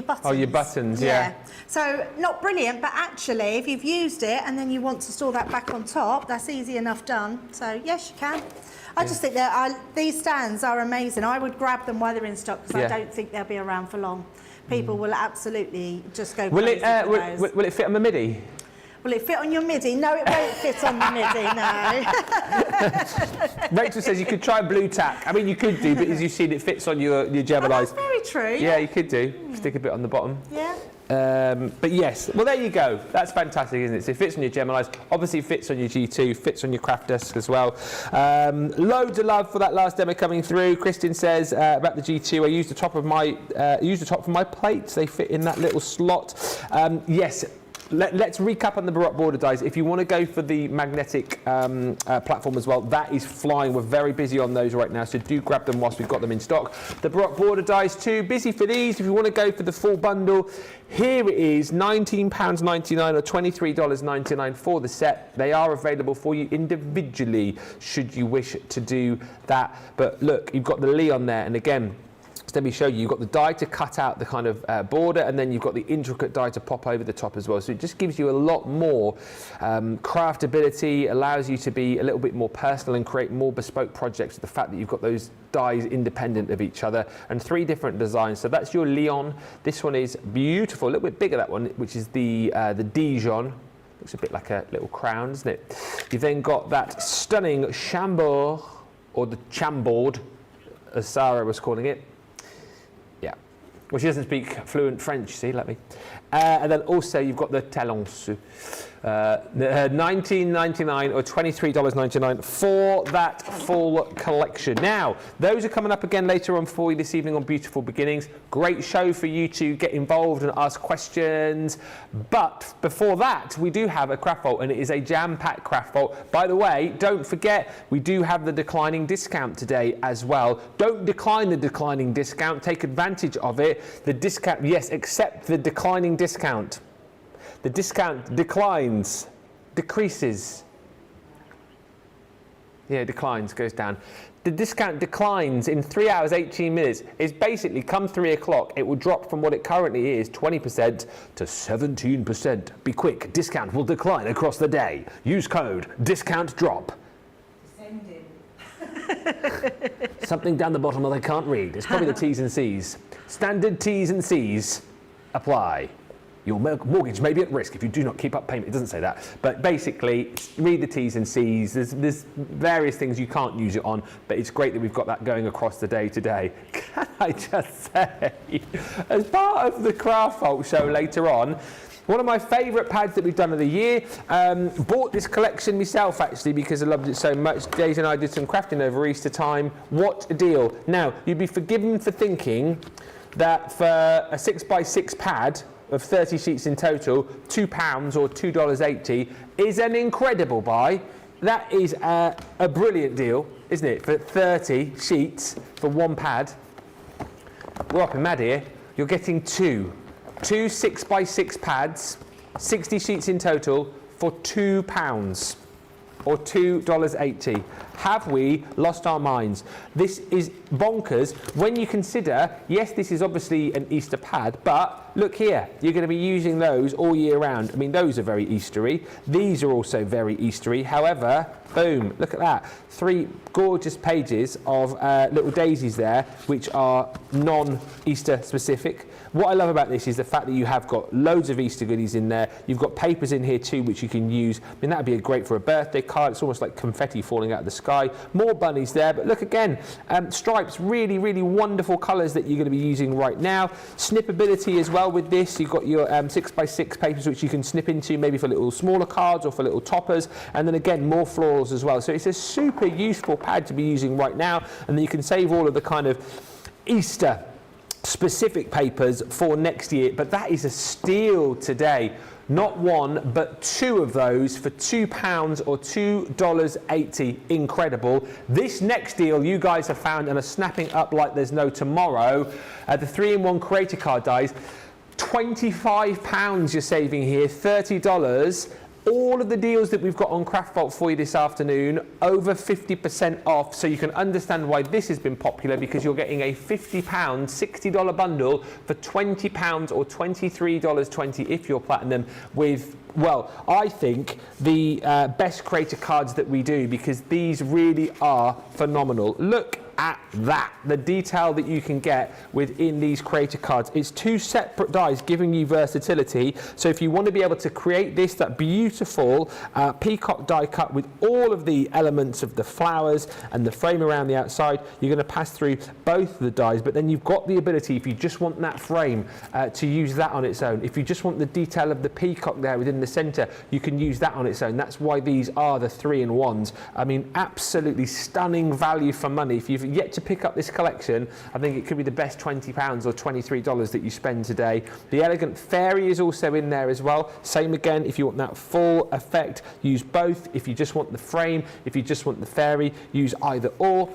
buttons. Oh, your buttons, yeah. So not brilliant, but actually, if you've used it and then you want to store that back on top, that's easy enough done. So yes, you can. I just think that these stands are amazing. I would grab them while they're in stock, because I don't think they'll be around for long. People will absolutely just go crazy for those. Will it fit on the MIDI? Will it fit on your MIDI? No, it won't fit on the MIDI, no. Rachel says you could try blue tack. I mean, you could do, but as you've seen, it fits on your Geminis. Oh, that's very true. Yeah, you could do. Stick a bit on the bottom. Yeah. But yes, well, there you go. That's fantastic, isn't it? So it fits on your Geminis, obviously fits on your G2, fits on your craft desk as well. Loads of love for that last demo coming through. Kristen says about the G2, I used the top of my for my plates. They fit in that little slot. Yes. Let's recap on the Baroque border dies. If you want to go for the magnetic platform as well, that is flying. We're very busy on those right now, so do grab them whilst we've got them in stock. The Baroque border dies too, busy for these. If you want to go for the full bundle, here it is, £19.99 or $23.99 for the set. They are available for you individually, should you wish to do that. But look, you've got the Leon there, and again, let me show you. You've got the die to cut out the kind of border, and then you've got the intricate die to pop over the top as well. So it just gives you a lot more craftability, allows you to be a little bit more personal and create more bespoke projects with the fact that you've got those dies independent of each other, and 3 different designs. So that's your Lion. This one is beautiful, a little bit bigger, that one, which is the Dijon. Looks a bit like a little crown, doesn't it? You've then got that stunning Chambord, or the Chambord, as Sarah was calling it. Yeah. Well, she doesn't speak fluent French, see, like me. And then also you've got the Talons. $19.99 or $23.99 for that full collection. Now, those are coming up again later on for you this evening on Beautiful Beginnings. Great show for you to get involved and ask questions. But before that, we do have a craft vault, and it is a jam-packed craft vault. By the way, don't forget, we do have the declining discount today as well. Don't decline the declining discount. Take advantage of it. The discount, yes, accept the declining discount. The discount declines, decreases. Yeah, declines, goes down. The discount declines in 3 hours, 18 minutes. It's basically come 3 o'clock, it will drop from what it currently is, 20% to 17%. Be quick, discount will decline across the day. Use code discount drop. Something down the bottom that I can't read. It's probably the T's and C's. Standard T's and C's apply. Your mortgage may be at risk if you do not keep up payment. It doesn't say that. But basically, read the T's and C's. There's various things you can't use it on, but it's great that we've got that going across the day today. Can I just say, as part of the Craft Vault show later on, one of my favourite pads that we've done of the year, bought this collection myself actually because I loved it so much. Daisy and I did some crafting over Easter time. What a deal. Now, you'd be forgiven for thinking that for a 6x6 pad, of 30 sheets in total, £2 or $2.80 is an incredible buy. That is a brilliant deal, isn't it? For 30 sheets for one pad. We're up in mad here. You're getting two 6x6 pads, 60 sheets in total for £2 or $2.80. Have we lost our minds? This is bonkers when you consider, yes, this is obviously an Easter pad, but look here, you're going to be using those all year round. I mean, those are very Eastery. These are also very Eastery. However, boom, look at that. 3 gorgeous pages of little daisies there, which are non-Easter specific. What I love about this is the fact that you have got loads of Easter goodies in there. You've got papers in here too, which you can use. I mean, that would be great for a birthday card. It's almost like confetti falling out of the sky. More bunnies there, but look again, stripes, really, really wonderful colours that you're going to be using right now. Snippability as well with this. You've got your 6x6 papers, which you can snip into maybe for little smaller cards or for little toppers. And then again, more florals as well. So it's a super useful pad to be using right now. And then you can save all of the kind of Easter specific papers for next year, but that is a steal today. Not one, but 2 of those for £2 or $2.80. Incredible. This next deal you guys have found and are snapping up like there's no tomorrow. The 3-in-1 creator card dies. £25 you're saving here, $30. All of the deals that we've got on Craft Vault for you this afternoon, over 50% off, so you can understand why this has been popular, because you're getting a £50, $60 bundle for £20 or $23.20 if you're platinum with, well, I think the best creator cards that we do, because these really are phenomenal. Look at that, the detail that you can get within these creator cards. It's 2 separate dies giving you versatility. So if you want to be able to create this, that beautiful peacock die cut with all of the elements of the flowers and the frame around the outside, you're going to pass through both of the dies, but then you've got the ability, if you just want that frame, to use that on its own. If you just want the detail of the peacock there within the center, you can use that on its own. That's why these are the 3-in-1s. I mean, absolutely stunning value for money. If you've yet to pick up this collection, I think it could be the best £20 or $23 that you spend today. The elegant fairy is also in there as well. Same again, if you want that full effect, use both. If you just want the frame, if you just want the fairy, use either or.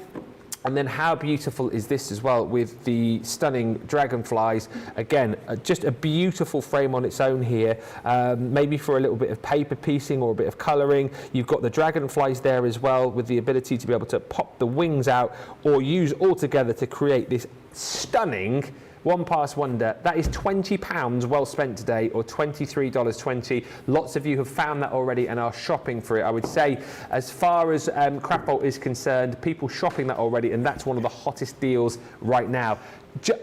And then how beautiful is this as well with the stunning dragonflies. Again, just a beautiful frame on its own here, maybe for a little bit of paper piecing or a bit of colouring. You've got the dragonflies there as well with the ability to be able to pop the wings out or use all together to create this stunning one pass wonder. That is £20 well spent today, or $23.20. Lots of you have found that already and are shopping for it. I would say, as far as Craftbolt is concerned, people shopping that already, and that's one of the hottest deals right now.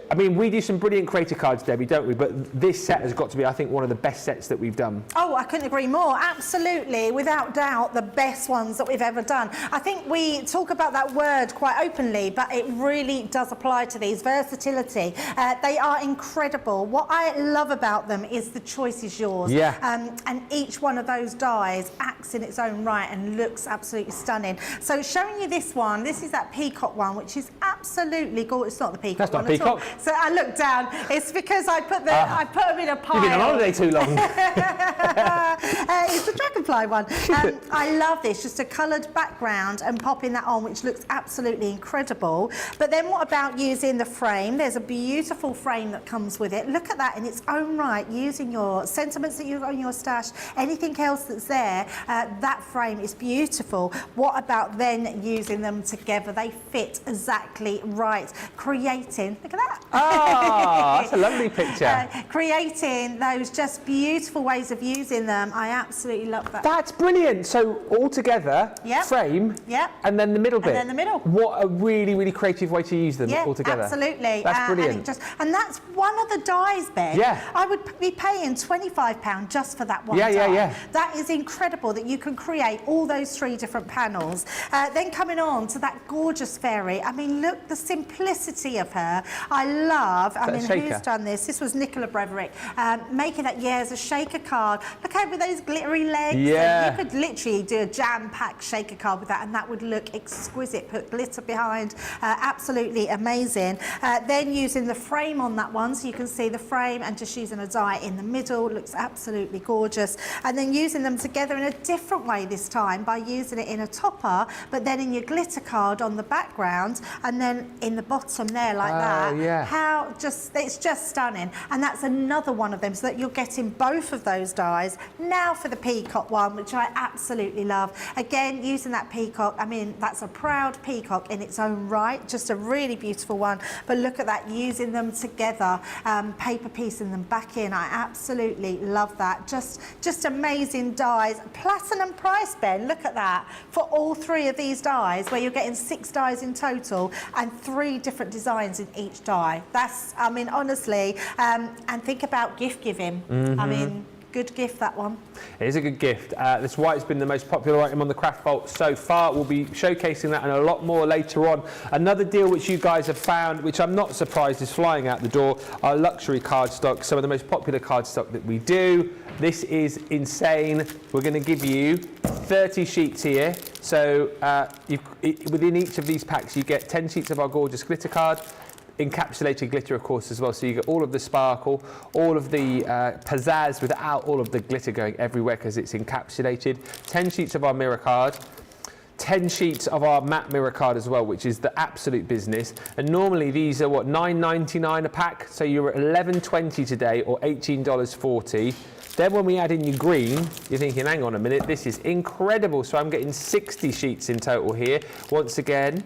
I mean, we do some brilliant creator cards, Debbie, don't we? But this set has got to be, I think, one of the best sets that we've done. Oh, I couldn't agree more. Absolutely, without doubt, the best ones that we've ever done. I think we talk about that word quite openly, but it really does apply to these. Versatility. They are incredible. What I love about them is the choice is yours. Yeah. And each one of those dies acts in its own right and looks absolutely stunning. So showing you this one, this is that peacock one, which is absolutely gorgeous. It's not the peacock one. That's not peacock. So I looked down. It's because I put them in a pile. You've been on holiday too long. It's the dragonfly one. I love this, just a coloured background and popping that on, which looks absolutely incredible. But then what about using the frame? There's a beautiful frame that comes with it. Look at that in its own right, using your sentiments that you've got in your stash, anything else that's there, that frame is beautiful. What about then using them together? They fit exactly right. Creating, look at that. Ah, that's a lovely picture. Creating those just beautiful ways of using them. I absolutely love that. That's brilliant. So all together, frame, and then the middle bit. And then the middle. What a really, really creative way to use them all together. Absolutely. That's brilliant. And that's one of the dies, Ben. Yeah. I would be paying £25 just for that one die. Yeah. That is incredible that you can create all those 3 different panels. Then coming on to that gorgeous fairy. I mean, look, the simplicity of her. I love, I mean, who's done this? This was Nicola Breverick, making that, as a shaker card. Look over those glittery legs. Yeah. You could literally do a jam-packed shaker card with that, and that would look exquisite. Put glitter behind, absolutely amazing. Then using the frame on that one, so you can see the frame, and just using a die in the middle, looks absolutely gorgeous. And then using them together in a different way this time, by using it in a topper, but then in your glitter card on the background, and then in the bottom there like that. How it's just stunning. And that's another one of them, so that you're getting both of those dies. Now for the peacock one, which I absolutely love. Again, using that peacock, I mean, that's a proud peacock in its own right, just a really beautiful one. But look at that, using them together, paper piecing them back in. I absolutely love that. Just amazing dies. Platinum price, Ben, look at that. For all 3 of these dies, where you're getting 6 dies in total and 3 different designs in each die. That's, I mean, honestly, and think about gift giving. I mean, good gift, that one. It is a good gift. That's why it's been the most popular item on the Craftbolt so far. We'll be showcasing that and a lot more later on. Another deal which you guys have found, which I'm not surprised is flying out the door, are luxury cardstock, some of the most popular cardstock that we do. This is insane. We're going to give you 30 sheets here. So within each of these packs, you get 10 sheets of our gorgeous glitter card. Encapsulated glitter, of course, as well, so you get all of the sparkle, all of the pizzazz without all of the glitter going everywhere, because it's encapsulated. 10 sheets of our mirror card, 10 sheets of our matte mirror card as well, which is the absolute business. And normally these are what, $9.99 a pack, so you're at $11.20 today, or $18.40. Then when we add in your green, you're thinking, hang on a minute, this is incredible. So I'm getting 60 sheets in total here. Once again,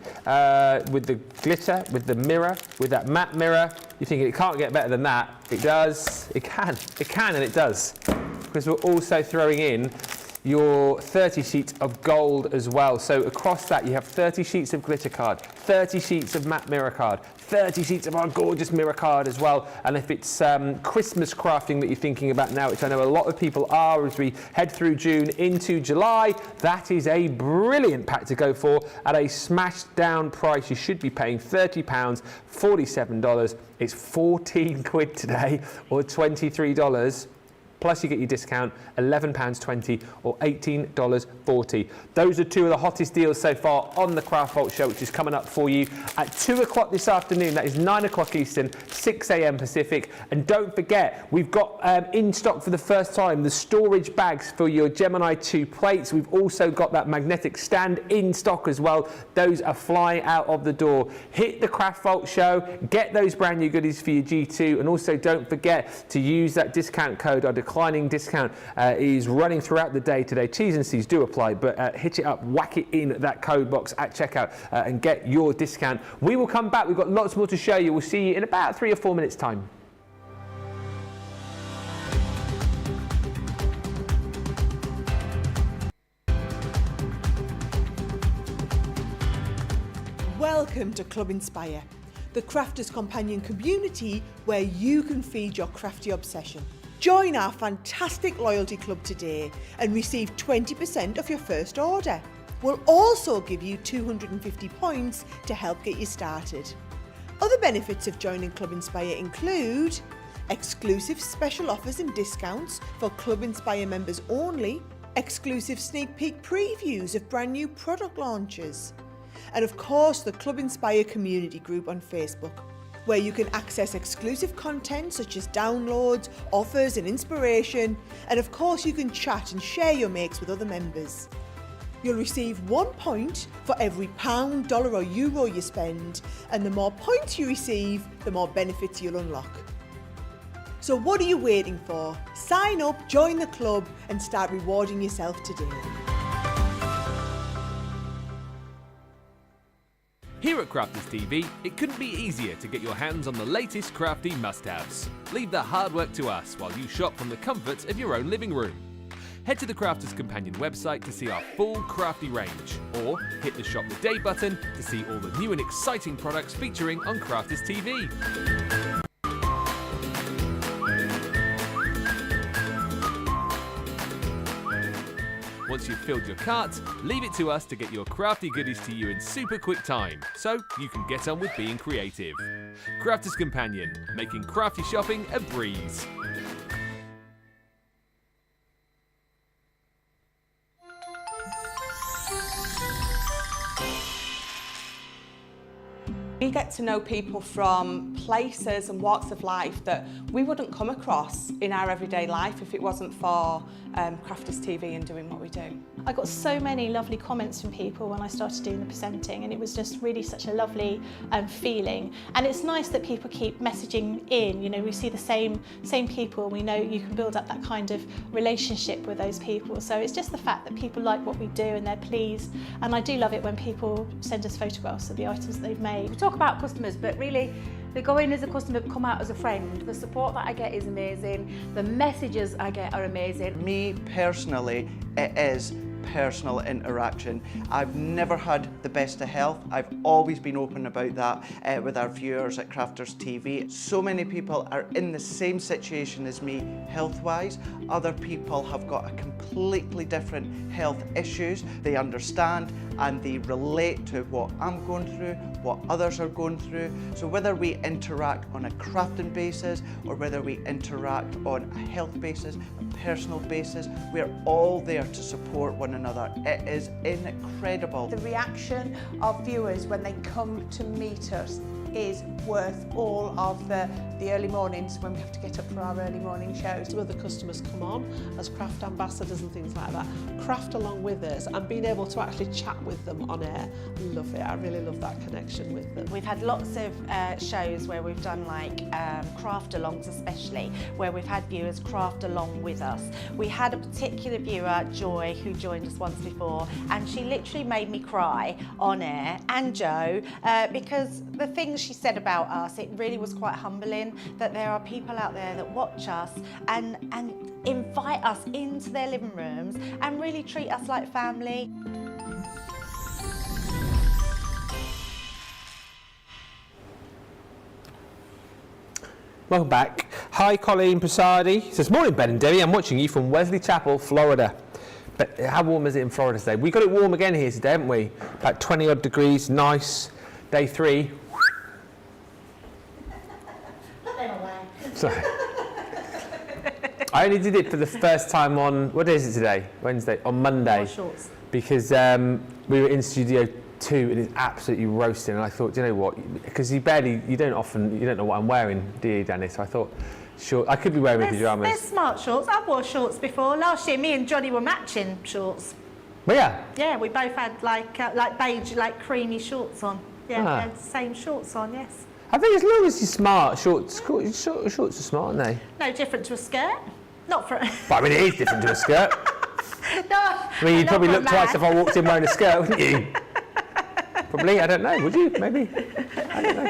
with the glitter, with the mirror, with that matte mirror, you're thinking it can't get better than that. It does, it can, and it does. Because we're also throwing in your 30 sheets of gold as well. So across that, you have 30 sheets of glitter card, 30 sheets of matte mirror card, 30 sheets of our gorgeous mirror card as well. And if it's Christmas crafting that you're thinking about now, which I know a lot of people are as we head through June into July, that is a brilliant pack to go for at a smashed down price. You should be paying £30, $47. It's 14 quid today, or $23. Plus you get your discount, £11.20 or $18.40. Those are 2 of the hottest deals so far on the Craftbolt show, which is coming up for you at 2 o'clock this afternoon. That is 9 o'clock Eastern, 6 a.m. Pacific. And don't forget, we've got in stock for the first time the storage bags for your Gemini 2 plates. We've also got that magnetic stand in stock as well. Those are flying out of the door. Hit the Craftbolt show, get those brand new goodies for your G2, and also don't forget to use that discount code under declining discount is running throughout the day today. T's and C's do apply, but hit it up, whack it in that code box at checkout and get your discount. We will come back. We've got lots more to show you. We'll see you in about 3 or 4 minutes' time. Welcome to Club Inspire, the crafters' companion community where you can feed your crafty obsession. Join our fantastic loyalty club today and receive 20% off your first order. We'll also give you 250 points to help get you started. Other benefits of joining Club Inspire include exclusive special offers and discounts for Club Inspire members only, exclusive sneak peek previews of brand new product launches, and of course the Club Inspire community group on Facebook, where you can access exclusive content such as downloads, offers and inspiration, and of course you can chat and share your makes with other members. You'll receive 1 point for every £, dollar or euro you spend, and the more points you receive, the more benefits you'll unlock. So what are you waiting for? Sign up, join the club and start rewarding yourself today. Here at Crafters TV, it couldn't be easier to get your hands on the latest crafty must-haves. Leave the hard work to us while you shop from the comforts of your own living room. Head to the Crafters Companion website to see our full crafty range, or hit the Shop the Day button to see all the new and exciting products featuring on Crafters TV. Once you've filled your cart, leave it to us to get your crafty goodies to you in super quick time, so you can get on with being creative. Crafters Companion, making crafty shopping a breeze. We get to know people from places and walks of life that we wouldn't come across in our everyday life if it wasn't for Crafters TV and doing what we do. I got so many lovely comments from people when I started doing the presenting, and it was just really such a lovely feeling. And it's nice that people keep messaging in. You know, we see the same people. We know you can build up that kind of relationship with those people. So it's just the fact that people like what we do and they're pleased. And I do love it when people send us photographs of the items that they've made. We talk about customers, but really they go in as a customer, come out as a friend. The support that I get is amazing. The messages I get are amazing. Me personally, it is personal interaction. I've never had the best of health. I've always been open about that with our viewers at Crafters TV. So many people are in the same situation as me health-wise. Other people have got a completely different health issues. They understand and they relate to what I'm going through, what others are going through. So whether we interact on a crafting basis or whether we interact on a health basis, a personal basis, we're all there to support one another. It is incredible. The reaction of viewers when they come to meet us is worth all of the early mornings when we have to get up for our early morning shows. Some of the customers come on as craft ambassadors and things like that, craft along with us, and being able to actually chat with them on air. I love it. I really love that connection with them. We've had lots of shows where we've done like craft alongs, especially where we've had viewers craft along with us. We had a particular viewer, Joy, who joined us once before, and she literally made me cry on air, and Joe, because the things she said about us, it really was quite humbling that there are people out there that watch us and invite us into their living rooms and really treat us like family. Welcome back. Hi, Colleen Prasadi. Says, morning, Ben and Debbie. I'm watching you from Wesley Chapel, Florida. But how warm is it in Florida today? We got it warm again here today, haven't we? About 20 odd degrees, nice. Day 3. Sorry. I only did it for the first time on, what day is it today? Wednesday, on Monday. Shorts. Because we were in Studio 2 and it's absolutely roasting, and I thought, do you know what? Because you don't know what I'm wearing, do you, Danny? So I thought, sure, I could be wearing my pyjamas. They're smart shorts. I've worn shorts before. Last year, me and Johnny were matching shorts. Well, yeah. Yeah, we both had like beige, like creamy shorts on. Yeah, we had the same shorts on, yes. I think as long as you're smart, shorts are smart, aren't they? No different to a skirt. Not for... But I mean, it is different to a skirt. No. I mean, you'd probably look twice if I walked in wearing a skirt, wouldn't you? Probably, I don't know, would you? Maybe. I don't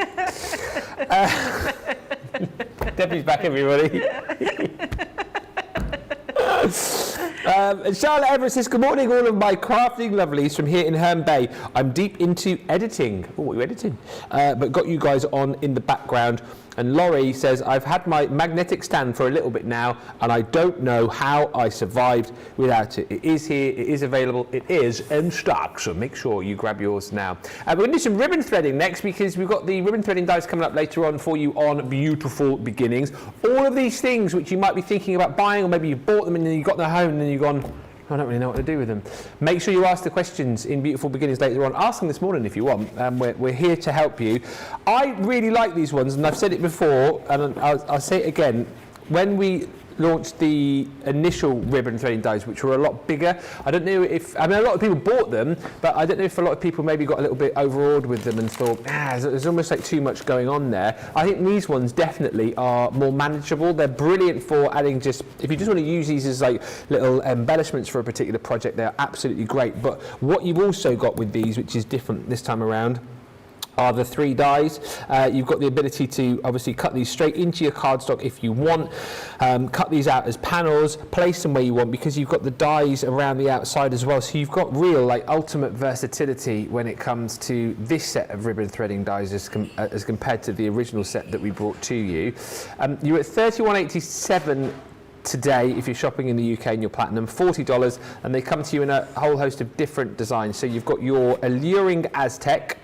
know. Debbie's back, everybody. Charlotte Everett says, good morning, all of my crafting lovelies from here in Herne Bay. I'm deep into editing. Oh, what are you editing? But got you guys on in the background. And Laurie says, I've had my magnetic stand for a little bit now, and I don't know how I survived without it. It is here, it is available, it is in stock, so make sure you grab yours now. We're going to do some ribbon threading next, because we've got the ribbon threading dies coming up later on for you on Beautiful Beginnings. All of these things which you might be thinking about buying, or maybe you bought them and then you got them home and then you've gone, I don't really know what to do with them. Make sure you ask the questions in Beautiful Beginnings later on. Ask them this morning if you want. We're here to help you. I really like these ones, and I've said it before, and I'll say it again. When we launched the initial ribbon threading dies, which were a lot bigger, I don't know if, I mean, a lot of people bought them, but I don't know if a lot of people maybe got a little bit overawed with them and thought, there's almost like too much going on there. I think these ones definitely are more manageable. They're brilliant for adding just, if you just want to use these as like little embellishments for a particular project, they're absolutely great. But what you've also got with these, which is different this time around, are the 3 dies. You've got the ability to obviously cut these straight into your cardstock if you want, cut these out as panels, place them where you want, because you've got the dies around the outside as well. So you've got real like ultimate versatility when it comes to this set of ribbon threading dies as compared to the original set that we brought to you. You're at $31.87 today if you're shopping in the UK and you're platinum, $40, and they come to you in a whole host of different designs. So you've got your alluring Aztec.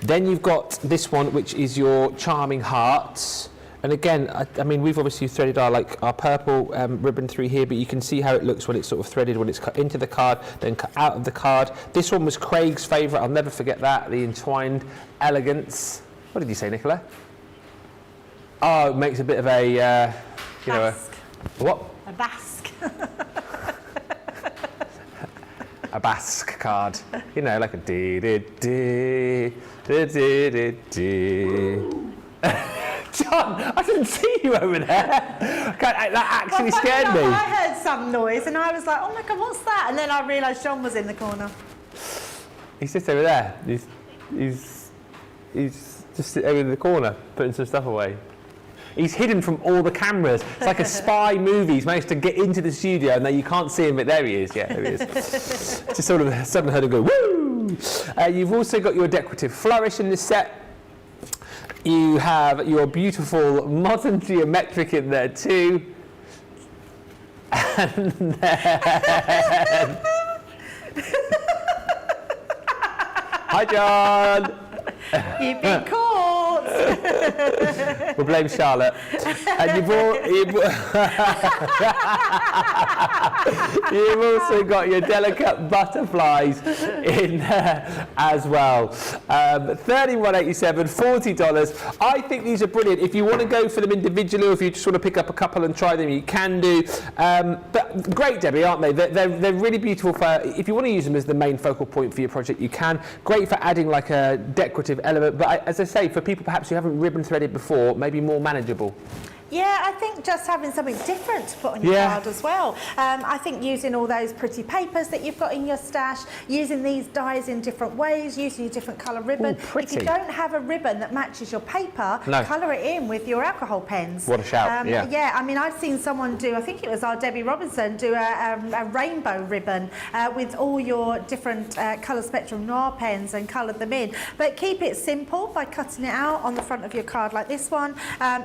Then you've got this one, which is your charming hearts. And again, I mean, we've obviously threaded our purple ribbon through here, but you can see how it looks when it's sort of threaded, when it's cut into the card, then cut out of the card. This one was Craig's favourite. I'll never forget that. The entwined elegance. What did you say, Nicola? Oh, it makes a bit of a, you know, what? A basque. A Basque card, you know, like a dee-dee-dee, dee-dee-dee-dee. John, I didn't see you over there. That actually scared me. I heard some noise and I was like, oh my God, what's that? And then I realised John was in the corner. He's just over there. He's just over in the corner, putting some stuff away. He's hidden from all the cameras. It's like a spy movie. He's managed to get into the studio and now you can't see him, but there he is. Yeah, there he is. Just sort of suddenly heard him go, woo! You've also got your decorative flourish in this set. You have your beautiful modern geometric in there too. And then... Hi, John! You've been caught! We'll blame Charlotte. And you've also got your delicate butterflies in there as well. $31.87, $40. I think these are brilliant. If you want to go for them individually, or if you just want to pick up a couple and try them, you can do. But great, Debbie, aren't they? They're really beautiful for, if you want to use them as the main focal point for your project, you can. Great for adding like a decorative element, but as I say, for people perhaps who haven't ribbon threaded before, maybe more manageable. Yeah, I think just having something different to put on your card as well. I think using all those pretty papers that you've got in your stash, using these dies in different ways, using a different colour ribbon. Ooh, pretty. If you don't have a ribbon that matches your paper, colour it in with your alcohol pens. What a shout, yeah. Yeah, I mean, I've seen someone do, I think it was our Debbie Robinson, do a rainbow ribbon with all your different colour spectrum noir pens and coloured them in. But keep it simple by cutting it out on the front of your card like this one.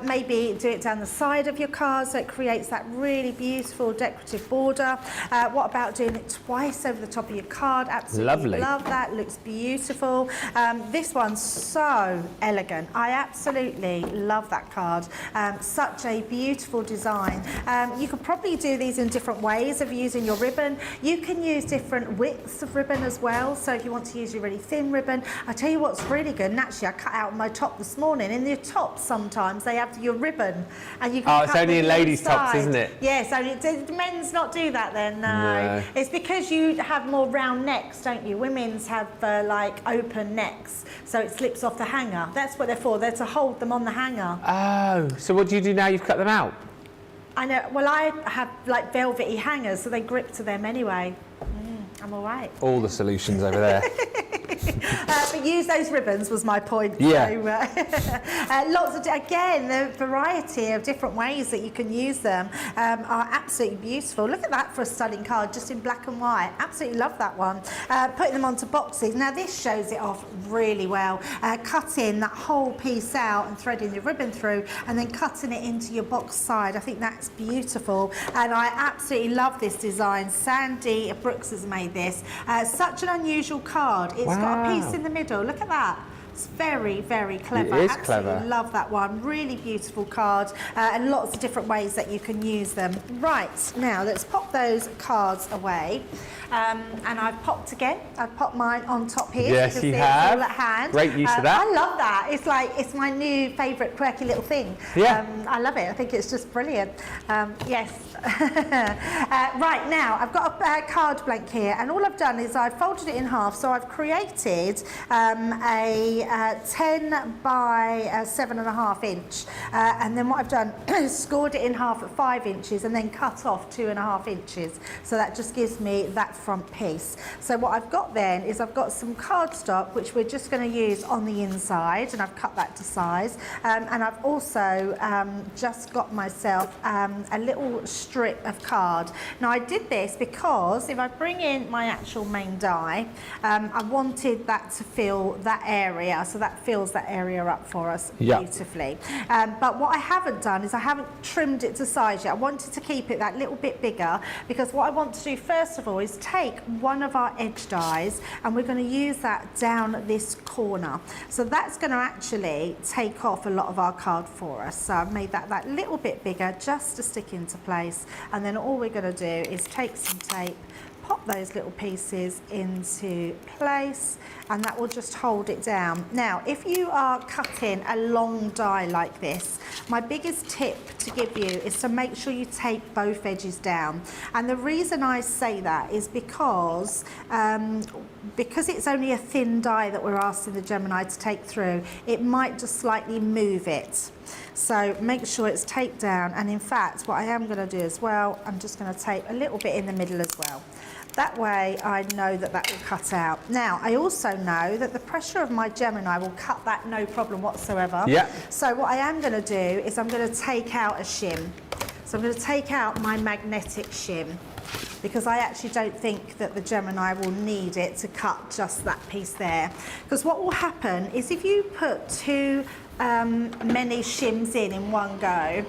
Maybe do it down the side of your card so it creates that really beautiful decorative border. What about doing it twice over the top of your card? Absolutely lovely. Love that, looks beautiful. This one's so elegant. I absolutely love that card. Such a beautiful design. You could probably do these in different ways of using your ribbon. You can use different widths of ribbon as well, so if you want to use your really thin ribbon. I tell you what's really good, and actually I cut out my top this morning. In the top sometimes they have your ribbon and you can it's only in ladies' tops, isn't it? Yeah, so did men's not do that then? No. It's because you have more round necks, don't you? Women's have like open necks, so it slips off the hanger. That's what they're for. They're to hold them on the hanger. Oh, so what do you do now you've cut them out? I know. Well, I have like velvety hangers, so they grip to them anyway. I'm all right. All the solutions over there. But use those ribbons was my point. Yeah. So, lots of, again, the variety of different ways that you can use them are absolutely beautiful. Look at that for a stunning card, just in black and white. Absolutely love that one. Putting them onto boxes. Now this shows it off really well. Cutting that whole piece out and threading the ribbon through, and then cutting it into your box side. I think that's beautiful, and I absolutely love this design. Sandy Brooks has made this. Such an unusual card. It's got a piece in the middle. Look at that. It's very, very clever. It is Absolutely clever. love that one. Really beautiful card, and lots of different ways that you can use them. Right, now let's pop those cards away. And I've popped again. I've popped mine on top here. Yes, so you it's have. all at hand. Great use of that. I love that. It's like, it's my new favourite quirky little thing. Yeah. I love it. I think it's just brilliant. Yes. Right, now I've got a card blank here, and all I've done is I've folded it in half. So I've created a 10 by 7.5 inch, and then what I've done is scored it in half at 5 inches and then cut off 2.5 inches. So that just gives me that front piece. So what I've got then is I've got some cardstock which we're just going to use on the inside, and I've cut that to size, and I've also just got myself a little strip of card. Now I did this because if I bring in my actual main die, I wanted that to fill that area, so that fills that area up for us beautifully. But what I haven't done is I haven't trimmed it to size yet. I wanted to keep it that little bit bigger, because what I want to do first of all is take one of our edge dies, and we're going to use that down this corner. So that's going to actually take off a lot of our card for us. So I've made that little bit bigger just to stick into place, and then all we're going to do is take some tape, pop those little pieces into place, and that will just hold it down. Now, if you are cutting a long die like this, my biggest tip to give you is to make sure you tape both edges down. And the reason I say that is because it's only a thin die that we're asking the Gemini to take through, it might just slightly move it. So make sure it's taped down, and in fact what I am going to do as well, I'm just going to tape a little bit in the middle as well. That way I know that that will cut out. Now I also know that the pressure of my Gemini will cut that no problem whatsoever. Yeah. So what I am going to do is I'm going to take out a shim. So I'm going to take out my magnetic shim, because I actually don't think that the Gemini will need it to cut just that piece there. Because what will happen is if you put too many shims in one go,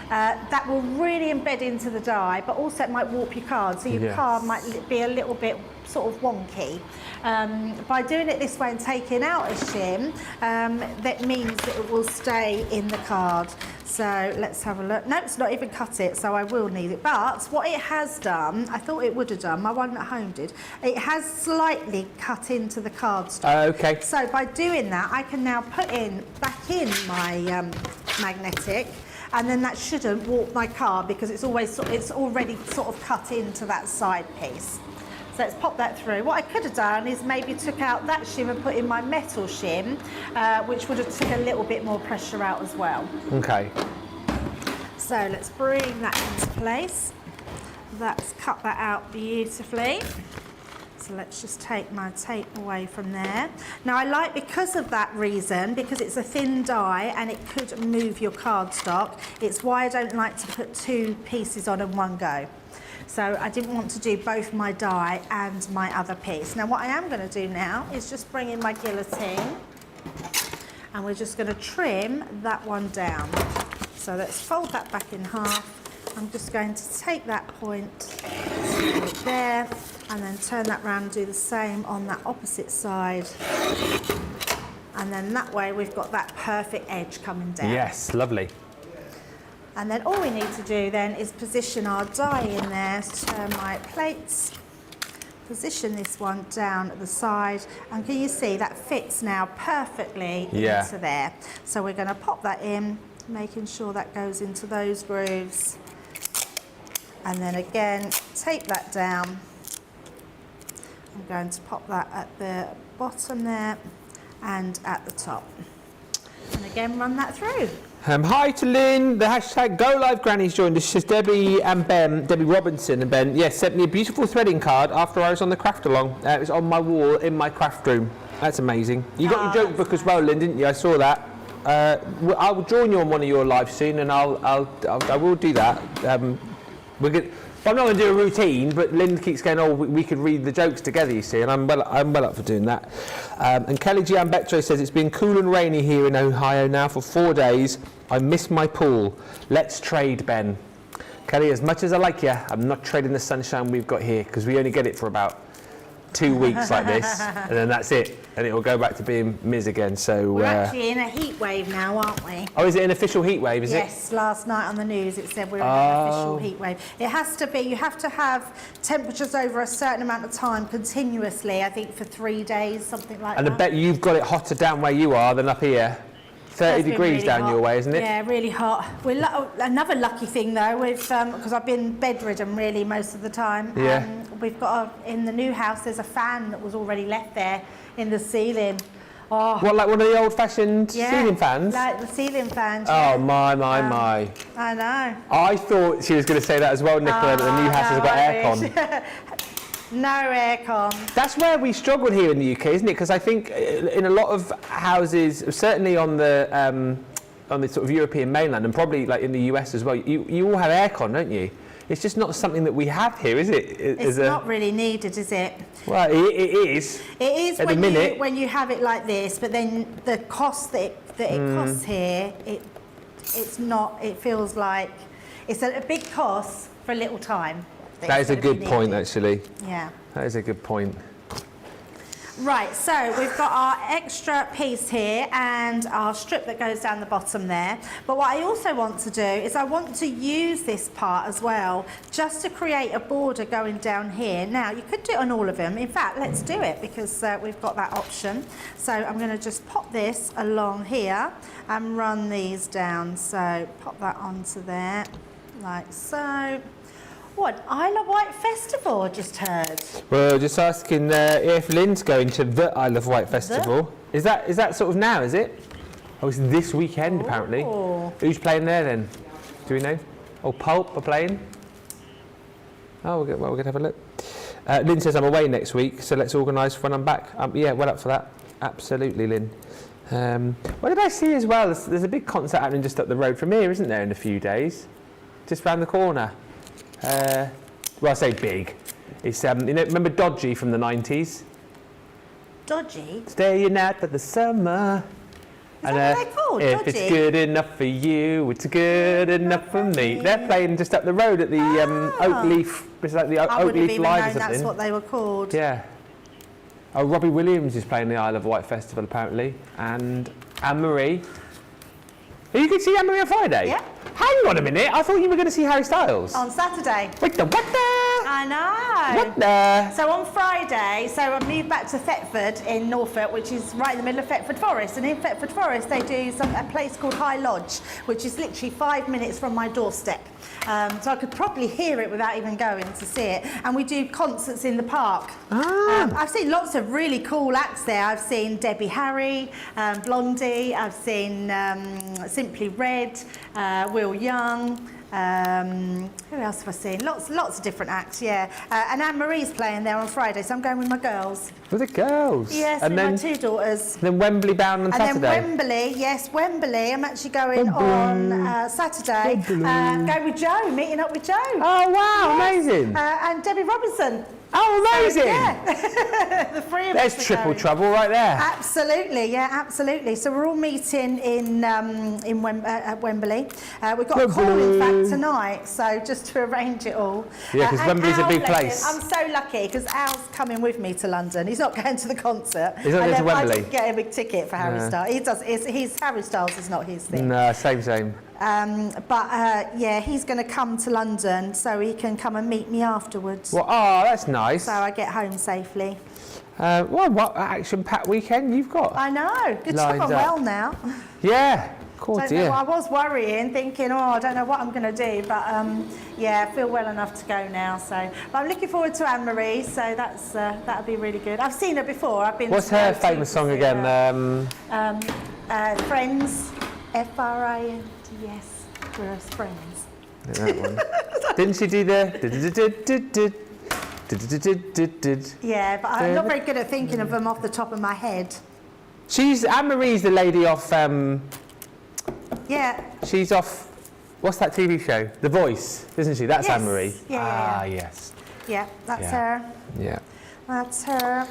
that will really embed into the die, but also it might warp your card, so your card might be a little bit sort of wonky. By doing it this way and taking out a shim, that means that it will stay in the card. So let's have a look. No, it's not even cut it, so I will need it. But what it has done, I thought it would have done, my one at home did, it has slightly cut into the cardstock. Okay. So by doing that, I can now put back in my magnetic, and then that shouldn't warp my card, because it's already sort of cut into that side piece. So let's pop that through. What I could have done is maybe took out that shim and put in my metal shim, which would have took a little bit more pressure out as well. Okay. So let's bring that into place. That's cut that out beautifully. So let's just take my tape away from there. Now I like, because of that reason, because it's a thin die and it could move your cardstock, it's why I don't like to put two pieces on in one go. So I didn't want to do both my die and my other piece. Now what I am going to do now is just bring in my guillotine, and we're just going to trim that one down. So let's fold that back in half. I'm just going to take that point right there, and then turn that round and do the same on that opposite side. And then that way we've got that perfect edge coming down. Yes, lovely. And then all we need to do then is position our die in there, turn my plates, position this one down at the side, and can you see that fits now perfectly into there. So we're going to pop that in, making sure that goes into those grooves. And then again, tape that down. I'm going to pop that at the bottom there and at the top. And again, run that through. Hi to Lynn. The hashtag Go Live Granny's joined us. She's Debbie and Ben, Debbie Robinson and Ben. Yes, sent me a beautiful threading card after I was on the craft along. It was on my wall in my craft room. That's amazing. You got your joke book as well, Lynn, didn't you? I saw that. I will join you on one of your lives soon, and I will do that. I'm not going to do a routine, but Lynn keeps going, oh, we could read the jokes together, you see, and I'm well up for doing that. And Kelly Giambetto says, it's been cool and rainy here in Ohio now for 4 days. I miss my pool. Let's trade, Ben. Kelly, as much as I like you, I'm not trading the sunshine we've got here, because we only get it for about 2 weeks like this, and then that's it, and it will go back to being Ms again. So we're actually in a heat wave now, aren't we? Oh, is it an official heat wave? Is it? Yes, last night on the news it said we're in an official heat wave. It has to be. You have to have temperatures over a certain amount of time continuously. I think for 3 days, something like that. And I bet you've got it hotter down where you are than up here. 30 degrees really down your way, isn't it? Yeah, really hot. We're another lucky thing though, because I've been bedridden really most of the time. Yeah. We've got in the new house. There's a fan that was already left there in the ceiling. Oh. What, like one of the old-fashioned ceiling fans? Like the ceiling fans. Oh my! I know. I thought she was going to say that as well, Nicola. That the new house has got aircon. No aircon. That's where we struggle here in the UK, isn't it? Because I think in a lot of houses, certainly on the sort of European mainland, and probably like in the US as well, you all have aircon, don't you? It's just not something that we have here, is it? It's not really needed, is it? Well, it is. It is at the minute when you have it like this, but then the cost that it costs here, it's not. It feels like it's a big cost for a little time. That is a good point, actually. Yeah. That is a good point. Right, so we've got our extra piece here and our strip that goes down the bottom there. But what I also want to do is I want to use this part as well, just to create a border going down here. Now, you could do it on all of them. In fact, let's do it because we've got that option. So I'm going to just pop this along here and run these down. So pop that onto there, like so. What, Isle of Wight Festival, I just heard? Well, just asking if Lynn's going to the Isle of Wight Festival. Is that sort of now, is it? Oh, it's this weekend, apparently. Who's playing there, then? Do we know? Oh, Pulp are playing? Oh, we're going to have a look. Lynn says I'm away next week, so let's organise when I'm back. Yeah, well up for that. Absolutely, Lynn. What did I see as well? There's a big concert happening just up the road from here, isn't there, in a few days? Just round the corner. Well, I say big. It's remember Dodgy from the 90s? Dodgy? Staying out for the summer. Is that what they're called? If Dodgy? it's good enough for you, it's good enough for me. They're playing just up the road at the Oakleaf. It's like the Oakleaf Live or something. That's what they were called. Yeah. Oh, Robbie Williams is playing the Isle of Wight Festival apparently, and Anne-Marie. You can see Anne-Marie on Friday? Yeah. Hang on a minute, I thought you were going to see Harry Styles. On Saturday. Wait, what the? I know. What the? So on Friday, I moved back to Thetford in Norfolk, which is right in the middle of Thetford Forest. And in Thetford Forest, they do a place called High Lodge, which is literally 5 minutes from my doorstep. So I could probably hear it without even going to see it. And we do concerts in the park. I've seen lots of really cool acts there. I've seen Debbie Harry, Blondie. I've seen Simply Red, Will Young. Who else have I seen? Lots of different acts, yeah. And Anne-Marie's playing there on Friday, so I'm going with my girls. With the girls? Yes, and with then, my 2 daughters. Then Wembley bound on Saturday? And then Wembley, yes, Wembley. I'm actually going on Saturday. Going with Joe, meeting up with Joe. Oh, wow, yes. Amazing. And Debbie Robinson. Oh, amazing! So, yeah, the 3 of us. There's triple trouble right there. Absolutely, yeah, absolutely. So we're all meeting at Wembley. We've got a call, in fact, tonight. So just to arrange it all. Yeah, because Wembley's a big place. I'm so lucky because Al's coming with me to London. He's not going to the concert. He's not going to Wembley. I didn't get a big ticket for Harry Styles. He does. Harry Styles is not his thing. No, same. Yeah, he's going to come to London so he can come and meet me afterwards. Well, oh, that's nice. So I get home safely. Well, what action-packed weekend you've got? I know. Good job I'm well now. Yeah. I was worrying, thinking, I don't know what I'm going to do, but yeah, I feel well enough to go now. So, but I'm looking forward to Anne-Marie, so that'll be really good. I've seen her before. What's her famous song again? Friends. F-R-I-N-D-S. We're friends. That one. Didn't she do the... Yeah, but I'm not very good at thinking of them off the top of my head. Anne-Marie's the lady off... Yeah. She's off... What's that TV show? The Voice, isn't she? That's Yes. Anne-Marie. Yeah. Ah, yes. Yeah, that's Yeah. her. Yeah. That's her.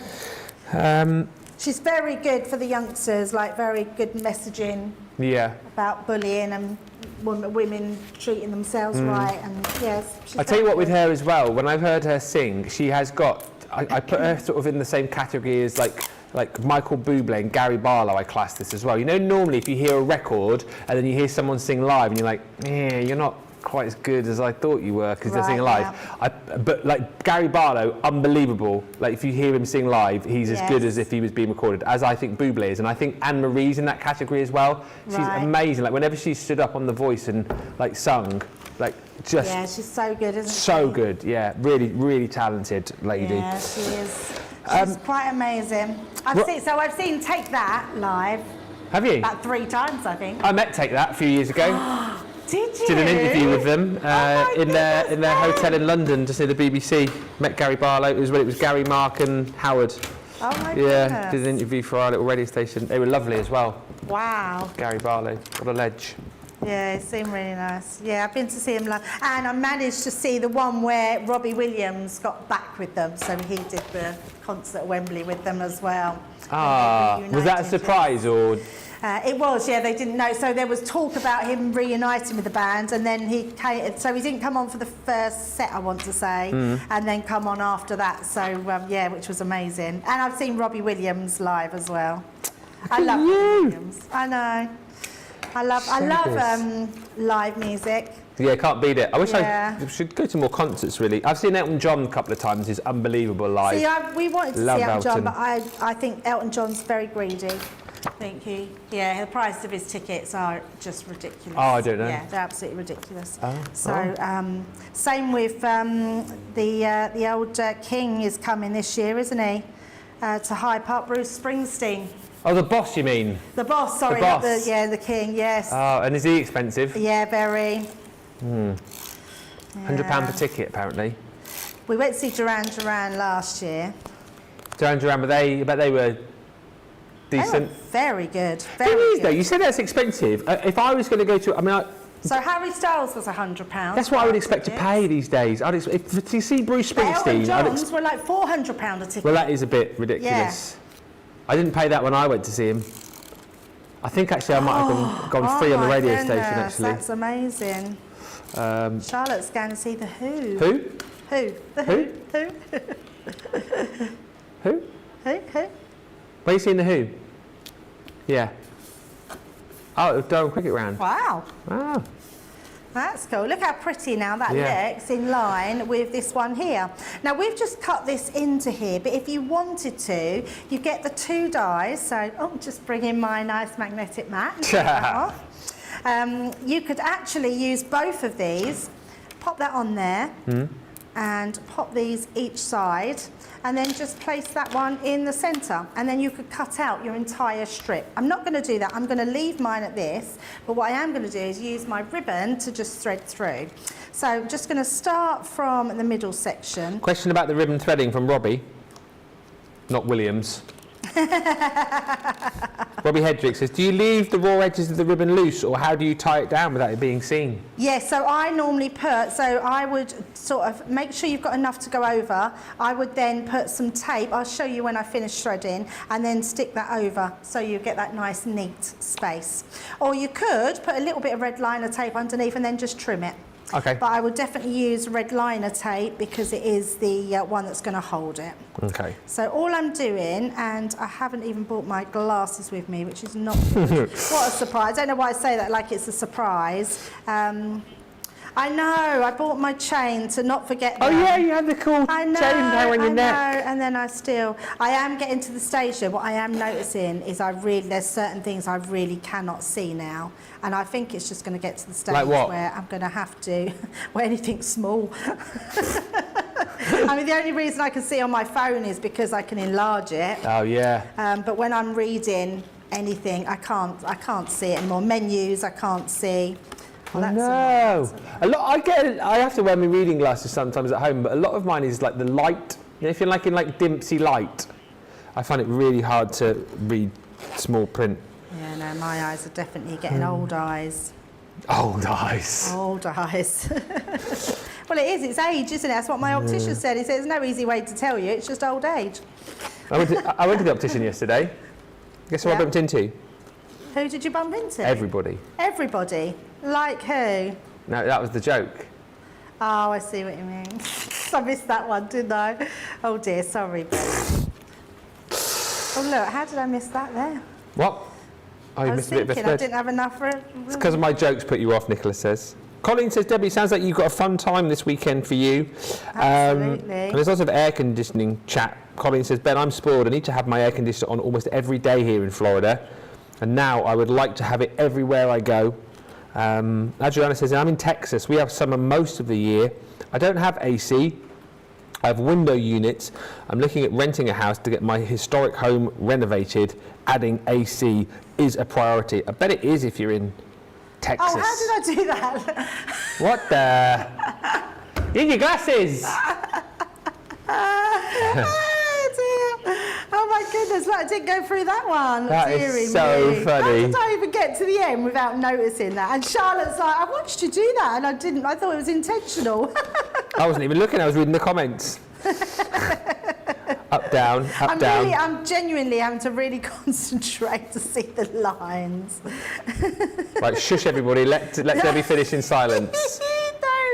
She's very good for the youngsters, like very good messaging Yeah. about bullying and women treating themselves right. And yes, she's I tell you very what, with good. her as well, when I've heard her sing, she has got... I put her sort of in the same category as like Michael Bublé and Gary Barlow. I class this as well. You know, normally if you hear a record and then you hear someone sing live and you're like, yeah, you're not quite as good as I thought you were because they're singing live. But like Gary Barlow, unbelievable. Like if you hear him sing live, he's as good as if he was being recorded, as I think Bublé is. And I think Anne-Marie's in that category as well. She's amazing. Like whenever she stood up on The Voice and like sung, like just... Yeah, she's so good, isn't she? So good, yeah. Really, really talented lady. Yeah, she is. She's quite amazing. I've seen Take That live. Have you? About 3 times, I think. I met Take That a few years ago. Did you? Did an interview with them in their hotel in London, just near the BBC. Met Gary Barlow. It was when it was Gary, Mark and Howard. Oh my Yeah, goodness. did an interview for our little radio station. They were lovely as well. Wow. Gary Barlow, what a ledge. Yeah, it seemed really nice. Yeah, I've been to see him live. And I managed to see the one where Robbie Williams got back with them. So he did the concert at Wembley with them as well. Ah, was that a surprise or...? It was, yeah, they didn't know. So there was talk about him reuniting with the band, and then he came, so he didn't come on for the first set, I want to say, and then come on after that. So, yeah, which was amazing. And I've seen Robbie Williams live as well. I love Robbie Williams. I know. I love live music. Yeah, can't beat it. I wish I should go to more concerts, really. I've seen Elton John a couple of times. He's unbelievable live. See, we wanted to Love see Elton John, Elton. but I think Elton John's very greedy. I think the price of his tickets are just ridiculous. Oh, I don't know. Yeah, they're absolutely ridiculous. Oh, so, same with the old King is coming this year, isn't he? To Hyde Park, Bruce Springsteen. Oh, the boss, you mean? The boss, sorry, The not boss. the King, yes. Oh, and is he expensive? Yeah, very. £100 per ticket, apparently. We went to see Duran Duran last year. Duran Duran, but I bet they were decent. They were very good. Very Thing is, good. though, you said that's expensive. If I was going to go to, So Harry Styles was £100. that's what I would expect to pay these days. To see Bruce But Elton Springsteen, John's were like £400 a ticket. well, that is a bit ridiculous. I didn't pay that when I went to see him. I think actually I might have gone free on the my radio goodness, station. Actually, That's amazing. Charlotte's going to see the Who. Who? Who? The Who? Who? Who? Who? Who? Where are you seeing the Who? Yeah. Oh, Durham Cricket Ground. Wow. Ah. That's cool. Look how pretty now that Yeah. looks in line with this one here. Now we've just cut this into here, but if you wanted to, you get the 2 dies. So, just bring in my nice magnetic mat. And take that off. You could actually use both of these, pop that on there, and pop these each side, and then just place that one in the centre, and then you could cut out your entire strip. I'm not going to do that. I'm going to leave mine at this, but what I am going to do is use my ribbon to just thread through. So I'm just going to start from the middle section. Question about the ribbon threading from Robbie, not Williams. Robbie Hedrick says, do you leave the raw edges of the ribbon loose, or how do you tie it down without it being seen? Yeah, so I normally I would sort of make sure you've got enough to go over. I would then put some tape, I'll show you when I finish threading, and then stick that over so you get that nice neat space. Or you could put a little bit of red liner tape underneath and then just trim it. Okay. But I would definitely use red liner tape because it is the one that's going to hold it. Okay. So all I'm doing, and I haven't even brought my glasses with me, which is not what a surprise. I don't know why I say that like it's a surprise. I know, I bought my chain to not forget that. Oh yeah, you had the cool chain down on your neck. And then I am getting to the stage there. What I am noticing is there's certain things I really cannot see now. And I think it's just going to get to the stage where I'm going to have to wear anything small. I mean, the only reason I can see on my phone is because I can enlarge it. Oh yeah. But when I'm reading anything. I can't see it anymore. Menus, I can't see. Oh, no. I have to wear my reading glasses sometimes at home, but a lot of mine is like the light. You know, if you're like in like Dempsey light, I find it really hard to read small print. Yeah, no, my eyes are definitely getting old eyes. Old eyes. Old eyes. Well, it is. It's age, isn't it? That's what my optician said. He said there's no easy way to tell you. It's just old age. I went to the optician yesterday. Guess who I bumped into? Who did you bump into? Everybody. Everybody? Like who? No, that was the joke. Oh, I see what you mean. I missed that one, didn't I? Oh dear, sorry. Oh look, how did I miss that there? What? Oh, you I was missed a bit of a thinking I thread. didn't have enough for it. It's because of my jokes put you off, Nicola says. Colin says, Debbie, sounds like you've got a fun time this weekend for you. Absolutely. And there's lots of air conditioning chat. Colin says, Ben, I'm spoiled. I need to have my air conditioner on almost every day here in Florida. And now I would like to have it everywhere I go. Adriana says, I'm in Texas. We have summer most of the year. I don't have AC. I have window units. I'm looking at renting a house to get my historic home renovated. Adding AC is a priority. I bet it is if you're in Texas. Oh, how did I do that? What the? You need your glasses. Oh my goodness, look, I didn't go through that one. That is so funny. How did I even get to the end without noticing that? And Charlotte's like, I watched you do that, and I didn't. I thought it was intentional. I wasn't even looking, I was reading the comments. Up, down, up, down. I'm genuinely having to really concentrate to see the lines. Right, shush everybody, let Debbie finish in silence.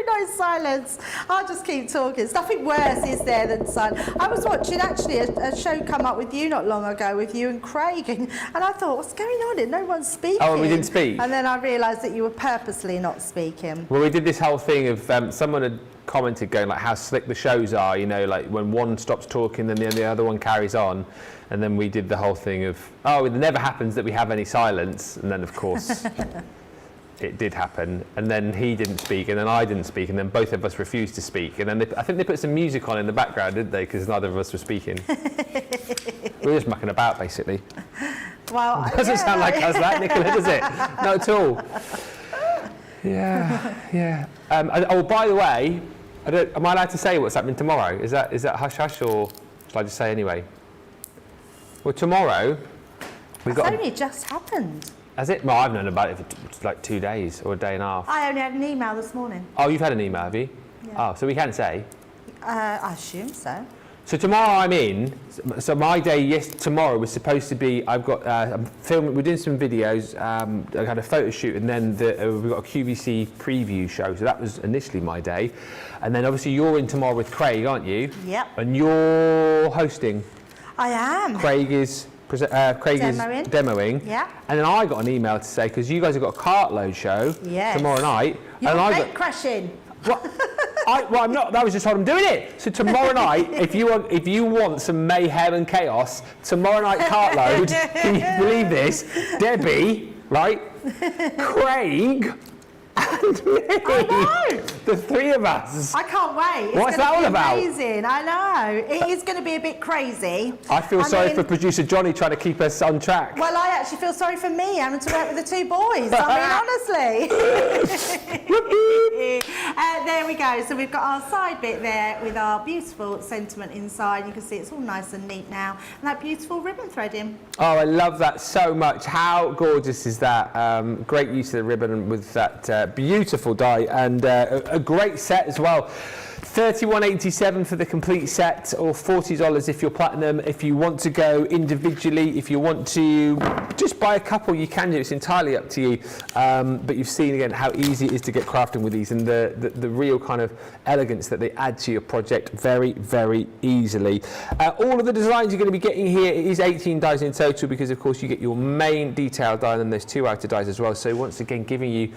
No silence. I'll just keep talking. There's nothing worse, is there, than silence. I was watching actually a show come up with you not long ago with you and Craig, and I thought, what's going on here? No one's speaking. Oh, and we didn't speak? And then I realised that you were purposely not speaking. Well, we did this whole thing of someone had commented going like how slick the shows are, you know, like when one stops talking then the other one carries on, and then we did the whole thing of, oh, it never happens that we have any silence, and then of course it did happen, and then he didn't speak, and then I didn't speak, and then both of us refused to speak, and then I think they put some music on in the background, didn't they, because neither of us were speaking. We were just mucking about basically. Well, it doesn't sound like us, that, Nicola, does it? Not at all. Yeah. Oh, by the way, am I allowed to say what's happening tomorrow? Is that hush hush, or shall I just say anyway? Well, tomorrow we've got. It's only just happened. Has it? Well, I've known about it for like 2 days or a day and a half. I only had an email this morning. Oh, you've had an email, have you? Yeah. Oh, so we can say. I assume so. So tomorrow I'm in. So my day tomorrow was supposed to be. I've got. I'm filming. We're doing some videos. I had a photo shoot, and then we've got a QVC preview show. So that was initially my day, and then obviously you're in tomorrow with Craig, aren't you? Yep. And you're hosting. I am. Craig is demoing. Yeah. And then I got an email to say, because you guys have got a cartload show tomorrow night. You're and I gate crashing. What? I'm not. That was just how I'm doing it. So tomorrow night, if you want some mayhem and chaos, tomorrow night cartload. Can you believe this? Debbie, right? Craig. And me. I know. The three of us. I can't wait. It's What's that all about? Amazing. I know. It is going to be a bit crazy. I feel sorry for producer Johnny trying to keep us on track. Well, I actually feel sorry for me having to work with the two boys. I mean, honestly. There we go. So we've got our side bit there with our beautiful sentiment inside. You can see it's all nice and neat now. And that beautiful ribbon threading. Oh, I love that so much. How gorgeous is that? Great use of the ribbon with that beautiful die, and a great set as well. $31.87 for the complete set, or $40 if you're platinum. If you want to go individually, if you want to just buy a couple, you can do. It's entirely up to you. But you've seen again how easy it is to get crafting with these, and the real kind of elegance that they add to your project very, very easily. All of the designs you're going to be getting here, it is 18 dies in total, because of course you get your main detail die and then there's 2 outer dies as well. So once again, giving you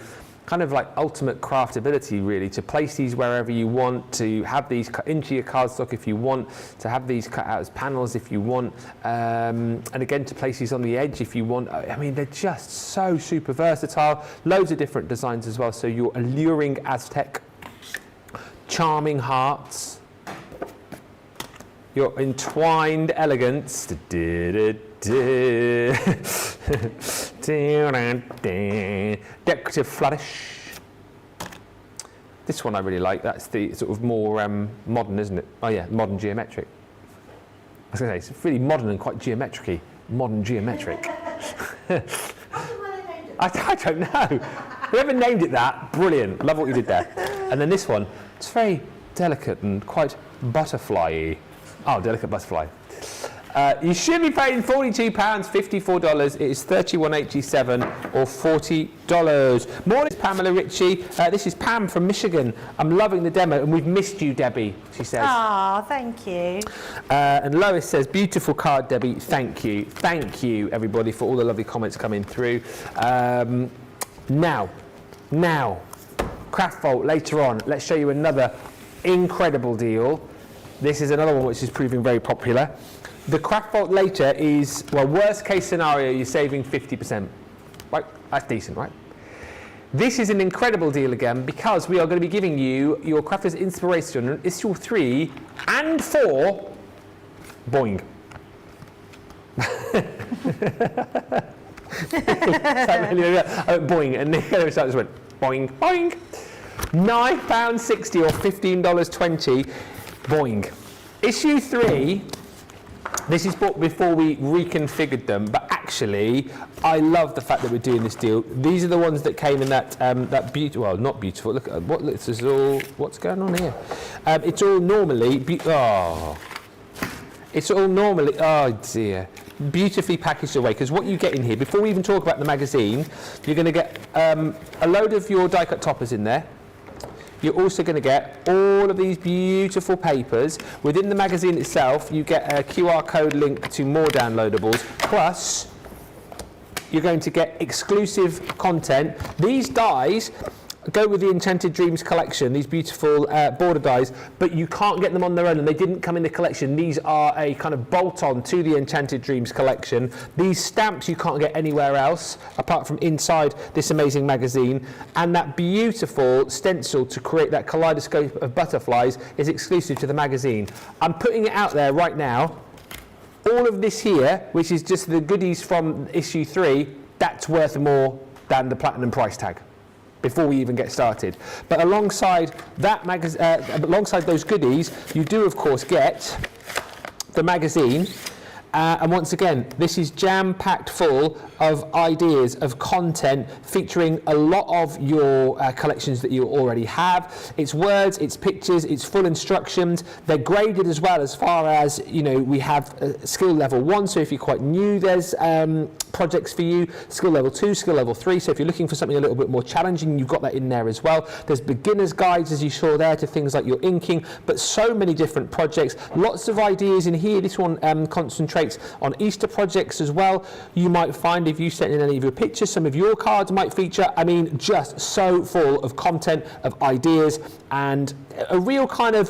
kind of like ultimate craftability, really, to place these wherever you want, to have these cut into your cardstock if you want, to have these cut out as panels if you want, and again to place these on the edge if you want. I mean, they're just so super versatile. Loads of different designs as well. So your alluring Aztec, charming hearts, your entwined elegance. Decorative flourish. This one I really like. That's the sort of more modern, isn't it? Oh yeah, modern geometric. I was going to say, it's really modern and quite geometric-y. Modern geometric. I don't know. Whoever named it that, brilliant. Love what you did there. And then this one, it's very delicate and quite butterfly-y. Oh, delicate butterfly. You should be paying £42, $54. It is $31.87 or $40. Morning, Pamela Ritchie. This is Pam from Michigan. I'm loving the demo, and we've missed you, Debbie, she says. Oh, thank you. And Lois says, beautiful card, Debbie. Thank you. Thank you, everybody, for all the lovely comments coming through. Now, Craftfold later on. Let's show you another incredible deal. This is another one which is proving very popular. The Craftfold later is, well, worst case scenario, you're saving 50%. Right, that's decent, right? This is an incredible deal again because we are going to be giving you your Crafters Inspiration issue 3 and 4. Boing. Boing, and Nicola just went boing, boing. £9.60 or $15.20. Boing. Issue 3. This is bought before we reconfigured them, but actually, I love the fact that we're doing this deal. These are the ones that came in that beautiful, well, not beautiful. Look at what this is all. What's going on here? It's all normally. It's all normally. Oh dear. Beautifully packaged away, because what you get in here, before we even talk about the magazine, you're going to get a load of your die cut toppers in there. You're also going to get all of these beautiful papers. Within the magazine itself, you get a QR code link to more downloadables. Plus, you're going to get exclusive content. These dies go with the Enchanted Dreams collection, these beautiful border dies, but you can't get them on their own, and they didn't come in the collection. These are a kind of bolt-on to the Enchanted Dreams collection. These stamps you can't get anywhere else, apart from inside this amazing magazine, and that beautiful stencil to create that kaleidoscope of butterflies is exclusive to the magazine. I'm putting it out there right now. All of this here, which is just the goodies from issue 3, that's worth more than the platinum price tag, before we even get started. But alongside that alongside those goodies, you do of course get the magazine. And once again, this is jam-packed full of ideas, of content, featuring a lot of your collections that you already have. It's words, it's pictures, it's full instructions. They're graded as well, as far as, you know, we have skill level 1, so if you're quite new, there's projects for you. Skill level 2, skill level 3, so if you're looking for something a little bit more challenging, you've got that in there as well. There's beginner's guides, as you saw there, to things like your inking, but so many different projects. Lots of ideas in here. This one concentrates on Easter projects as well. You might find, if you sent in any of your pictures, some of your cards might feature. I mean, just so full of content, of ideas, and a real kind of,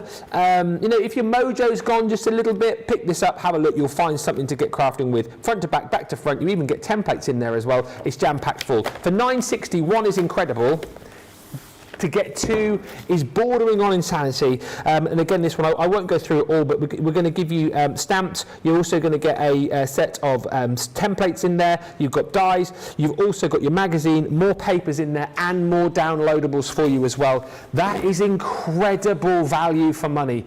you know, if your mojo's gone just a little bit, pick this up, have a look. You'll find something to get crafting with, front to back, back to front. You even get templates in there as well. It's jam-packed full. For $9.60, 1 is incredible. To get 2 is bordering on insanity. And again, this one, I won't go through it all, but we're going to give you stamps. You're also going to get a set of templates in there. You've got dies. You've also got your magazine, more papers in there, and more downloadables for you as well. That is incredible value for money.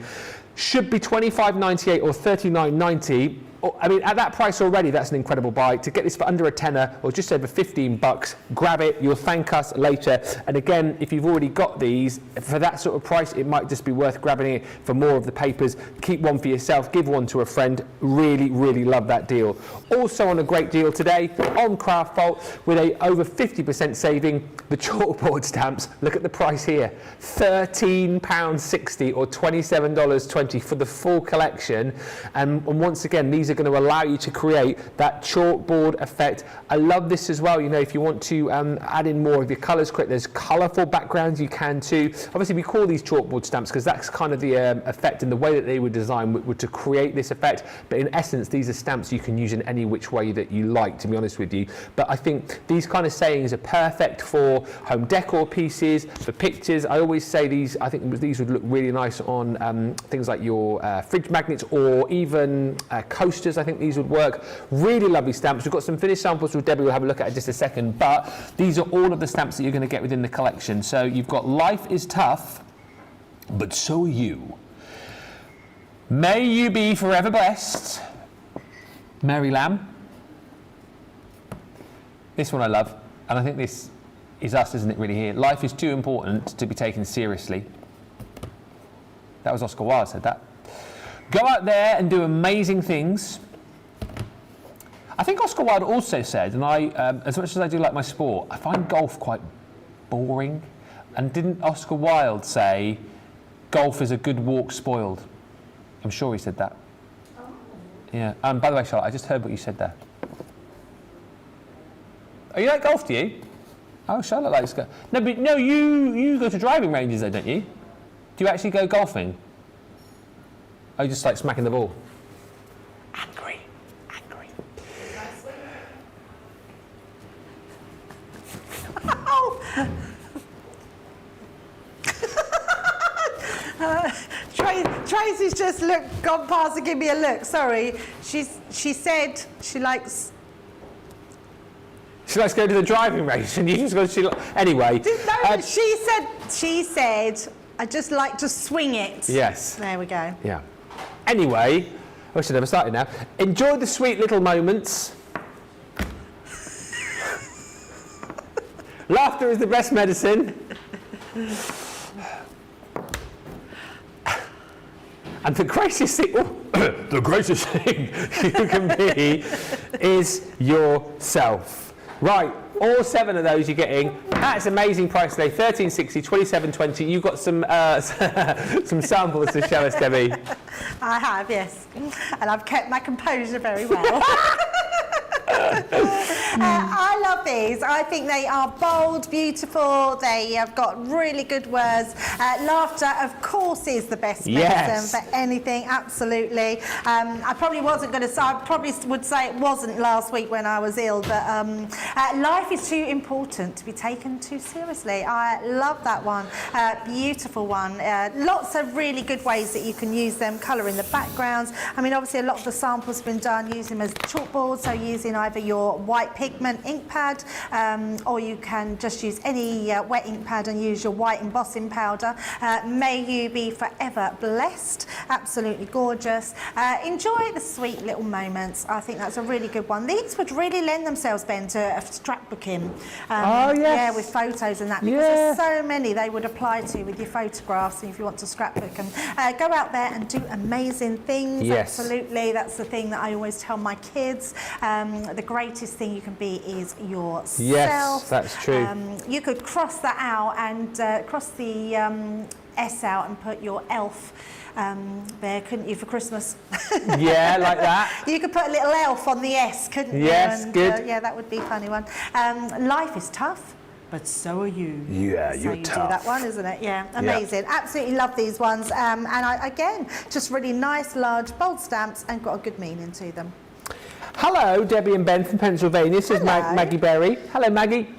Should be $25.98 or $39.90. I mean, at that price already, that's an incredible buy. To get this for under a tenner or just over $15, grab it. You'll thank us later. And again, if you've already got these, for that sort of price, it might just be worth grabbing it for more of the papers. Keep one for yourself, give one to a friend. Really, really love that deal. Also on a great deal today, on Craftfold, with a over 50% saving, the chalkboard stamps. Look at the price here, £13.60 or $27.20 for the full collection. And once again, these are going to allow you to create that chalkboard effect. I love this as well. You know, if you want to add in more of your colours, create those colourful backgrounds, you can too. Obviously, we call these chalkboard stamps because that's kind of the effect, and the way that they were designed were to create this effect. But in essence, these are stamps you can use in any which way that you like, to be honest with you. But I think these kind of sayings are perfect for home decor pieces, for pictures. I always say these, I think these would look really nice on things like your fridge magnets, or even coasters posters, I think these would work. Really lovely stamps. We've got some finished samples which Debbie will have a look at in just a second, but these are all of the stamps that you're going to get within the collection. So you've got Life is Tough, but so are you. May you be forever blessed. Mary Lamb. This one I love, and I think this is us, isn't it, really here? Life is too important to be taken seriously. That was Oscar Wilde said that. Go out there and do amazing things. I think Oscar Wilde also said, and I, as much as I do like my sport, I find golf quite boring. And didn't Oscar Wilde say, golf is a good walk spoiled? I'm sure he said that. Oh. Yeah. By the way, Charlotte, I just heard what you said there. Oh, you like golf, do you? Oh, Charlotte likes golf. No, but no, you go to driving ranges though, don't you? Do you actually go golfing? Oh, you just like smacking the ball? Angry. Tracy's just gone past to give me a look. Sorry, she said she likes. She likes going to the driving range, and you just go. Anyway. No, she said. I just like to swing it. Yes. There we go. Yeah. Anyway, I should never started now. Enjoy the sweet little moments. Laughter is the best medicine. And the greatest thing, the greatest thing you can be is yourself. Right, all 7 of those you're getting. That's amazing price today, $13.60, $27.20. You've got some some samples to show us, Debbie. I have, yes, and I've kept my composure very well. I love these. I think they are bold, beautiful. They have got really good words. Laughter, of course, is the best medicine for anything. Absolutely. I probably wasn't going to say. I probably would say it wasn't last week when I was ill. But life is too important to be taken too seriously. I love that one. Beautiful one. Lots of really good ways that you can use them. Colouring the backgrounds. I mean, obviously, a lot of the samples have been done using them as chalkboard. So using either your white pigment ink pad, or you can just use any wet ink pad and use your white embossing powder. May you be forever blessed. Absolutely gorgeous. Enjoy the sweet little moments. I think that's a really good one. These would really lend themselves, Ben, to a scrapbooking. Oh, yes. Yeah, with photos and that, because there's so many they would apply to with your photographs, and if you want to scrapbook and go out there and do amazing things. Yes. Absolutely. That's the thing that I always tell my kids. The greatest thing you can be is yourself. Yes, that's true. You could cross that out and cross the S out and put your elf there, couldn't you, for Christmas? Yeah, like that. You could put a little elf on the S, couldn't you? Yes, and, good. Yeah, that would be a funny one. Life is tough, but so are you. Yeah, so you're you tough. Do that one, isn't it? Yeah, amazing. Yeah. Absolutely love these ones. And again, just really nice, large, bold stamps and got a good meaning to them. Hello, Debbie and Ben from Pennsylvania. This is Maggie Berry. Hello, Maggie.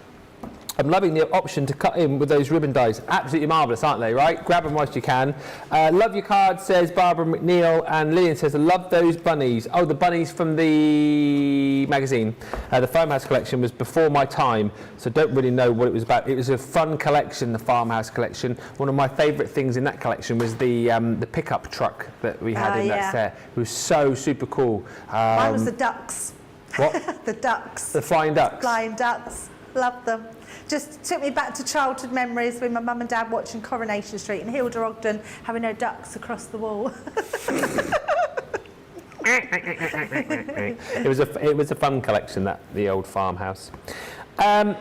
I'm loving the option to cut in with those ribbon dies. Absolutely marvellous, aren't they, right? Grab them whilst you can. Love your card, says Barbara McNeil, and Lillian says, I love those bunnies. Oh, the bunnies from the magazine. The Farmhouse collection was before my time, so don't really know what it was about. It was a fun collection, the Farmhouse collection. One of my favourite things in that collection was the pickup truck that we had in that set. It was so super cool. Mine was the ducks. What? The ducks. The flying ducks. Flying ducks. Loved them. Just took me back to childhood memories with my mum and dad watching Coronation Street and Hilda Ogden having her ducks across the wall. It was a fun collection, the old farmhouse. And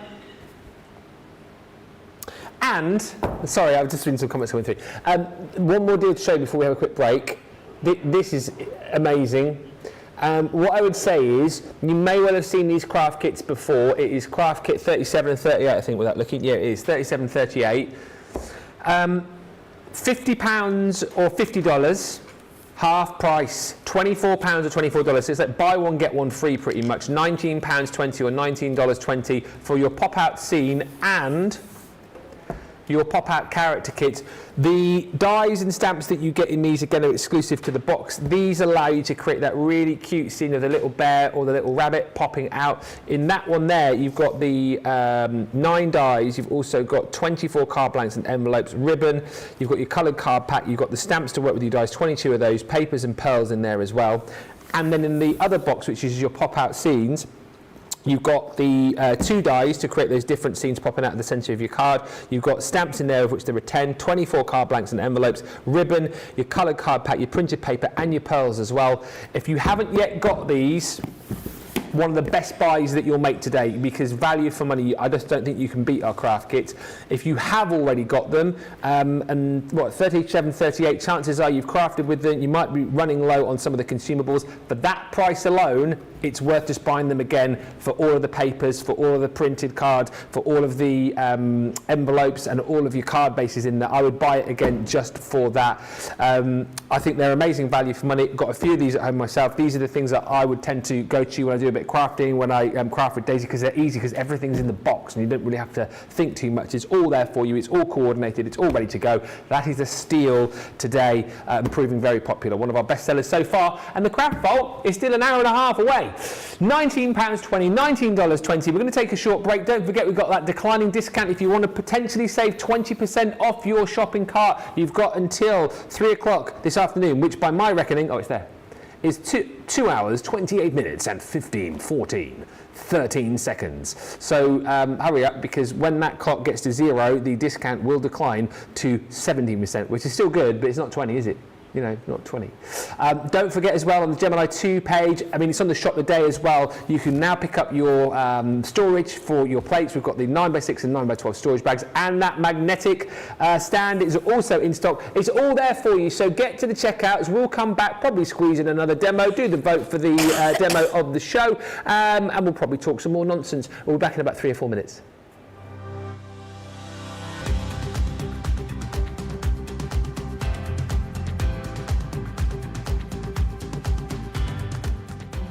sorry, I've just reading some comments coming through. One more deal to show before we have a quick break. This is amazing. What I would say is, you may well have seen these craft kits before. It is craft kit 37 and 38, I think, without looking. Yeah, it is 37 and 38. £50 or $50, half price. £24 or $24. So it's like buy one, get one free pretty much. £19.20 or $19.20 for your pop-out scene, and your pop-out character kits. The dies and stamps that you get in these, again, are exclusive to the box. These allow you to create that really cute scene of the little bear or the little rabbit popping out. In that one there, you've got the 9 dies, you've also got 24 card blanks and envelopes, ribbon, you've got your coloured card pack, you've got the stamps to work with your dies, 22 of those, papers and pearls in there as well. And then in the other box, which is your pop-out scenes, you've got the 2 dies to create those different scenes popping out of the centre of your card. You've got stamps in there, of which there are 10, 24 card blanks and envelopes, ribbon, your coloured card pack, your printed paper and your pearls as well. If you haven't yet got these, one of the best buys that you'll make today, because value for money, I just don't think you can beat our craft kits. If you have already got them, and 37, 38, chances are you've crafted with them, you might be running low on some of the consumables. For that price alone, it's worth just buying them again for all of the papers, for all of the printed cards, for all of the envelopes and all of your card bases in there. I would buy it again just for that. I think they're amazing value for money. Got a few of these at home myself. These are the things that I would tend to go to when I do a bit of crafting, when I craft with Daisy, because they're easy, because everything's in the box and you don't really have to think too much. It's all there for you. It's all coordinated. It's all ready to go. That is a steal today, proving very popular. One of our best sellers so far. And the Craft Vault is still an hour and a half away. £19.20, $19.20. We're going to take a short break. Don't forget we've got that declining discount. If you want to potentially save 20% off your shopping cart, you've got until 3 o'clock this afternoon, which by my reckoning, it's there, is 2 hours, 28 minutes and 13 seconds. So hurry up, because when that clock gets to 0, the discount will decline to 17%, which is still good, but it's not 20, is it? You know, not 20. Don't forget as well, on the Gemini 2 page, I mean, it's on the shop today as well, you can now pick up your storage for your plates. We've got the 9x6 and 9x12 storage bags, and that magnetic stand is also in stock. It's all there for you, so get to the checkouts. We'll come back, probably squeeze in another demo, do the vote for the demo of the show, and we'll probably talk some more nonsense. We'll be back in about 3 or 4 minutes.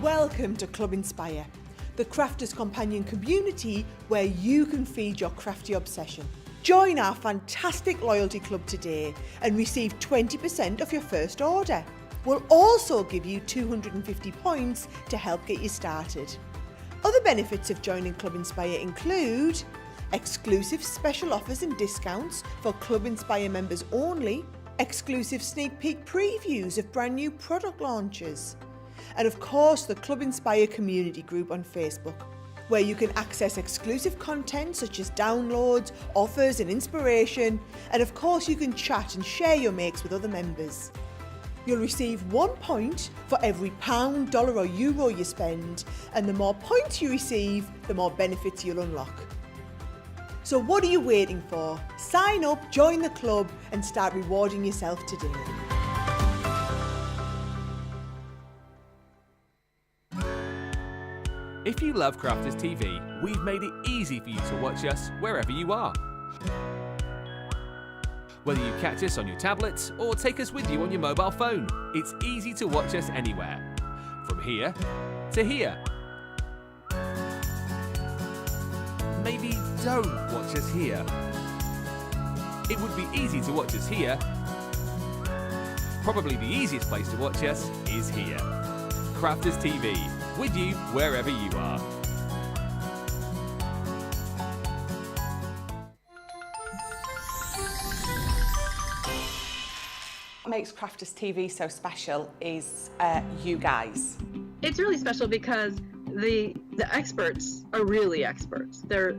Welcome to Club Inspire, the crafters companion community where you can feed your crafty obsession. Join our fantastic loyalty club today and receive 20% off your first order. We'll also give you 250 points to help get you started. Other benefits of joining Club Inspire include exclusive special offers and discounts for Club Inspire members only, exclusive sneak peek previews of brand new product launches, and of course the Club Inspire community group on Facebook, where you can access exclusive content such as downloads, offers and inspiration, and of course you can chat and share your makes with other members. You'll receive 1 point for every £1, dollar or euro you spend, and the more points you receive, the more benefits you'll unlock. So what are you waiting for? Sign up, join the club and start rewarding yourself today. If you love Crafters TV, we've made it easy for you to watch us wherever you are. Whether you catch us on your tablets or take us with you on your mobile phone, it's easy to watch us anywhere. From here to here. Maybe don't watch us here. It would be easy to watch us here. Probably the easiest place to watch us is here. Crafters TV, with you wherever you are. What makes Crafters TV so special is you guys. It's really special because the experts are really experts. They're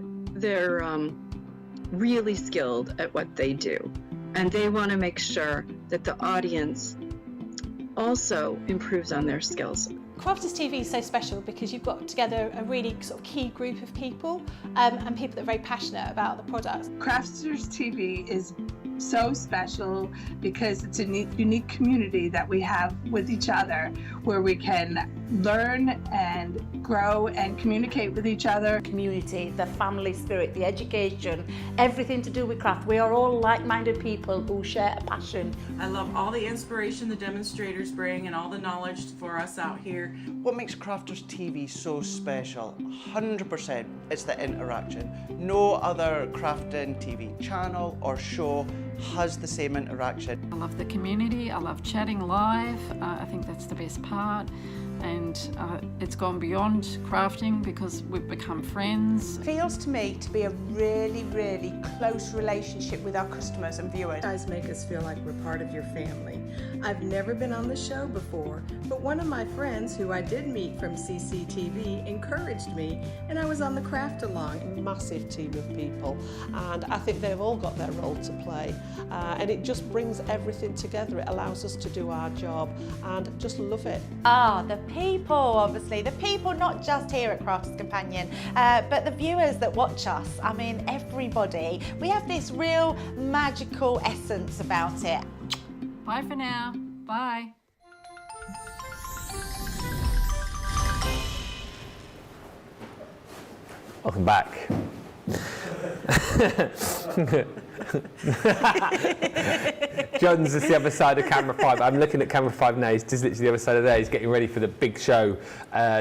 really skilled at what they do, and they want to make sure that the audience also improves on their skills. Crafters TV is so special because you've got together a really sort of key group of people and people that are very passionate about the products. Crafters TV is so special because it's a unique community that we have with each other, where we can learn and grow and communicate with each other. Community, the family spirit, the education, everything to do with craft. We are all like-minded people who share a passion. I love all the inspiration the demonstrators bring and all the knowledge for us out here. What makes Crafters TV so special? 100% it's the interaction. No other crafting TV channel or show has the same interaction. I love the community, I love chatting live, I think that's the best part. And it's gone beyond crafting because we've become friends. It feels to me to be a really, really close relationship with our customers and viewers. You guys make us feel like we're part of your family. I've never been on the show before, but one of my friends who I did meet from CCTV encouraged me, and I was on the craft along. Massive team of people, and I think they've all got their role to play, and it just brings everything together. It allows us to do our job and just love it. The people, obviously, the people not just here at Crafters Companion, but the viewers that watch us. I mean, everybody. We have this real magical essence about it. Bye for now. Bye. Welcome back. John's just the other side of camera 5. I'm looking at camera 5 now. He's just literally the other side of there. He's getting ready for the big show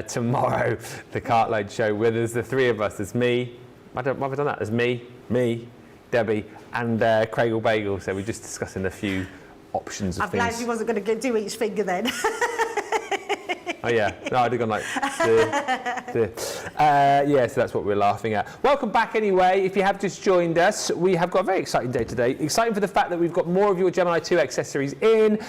tomorrow, the Cartload show, where there's the three of us. There's me. Why have I done that? There's me, Debbie, and Craig Bagel. So we're just discussing a few options of things. I'm glad you wasn't going to do each finger then. Oh yeah, no, I'd have gone like, yeah, so that's what we're laughing at. Welcome back anyway. If you have just joined us, we have got a very exciting day today. Exciting for the fact that we've got more of your Gemini 2 accessories in.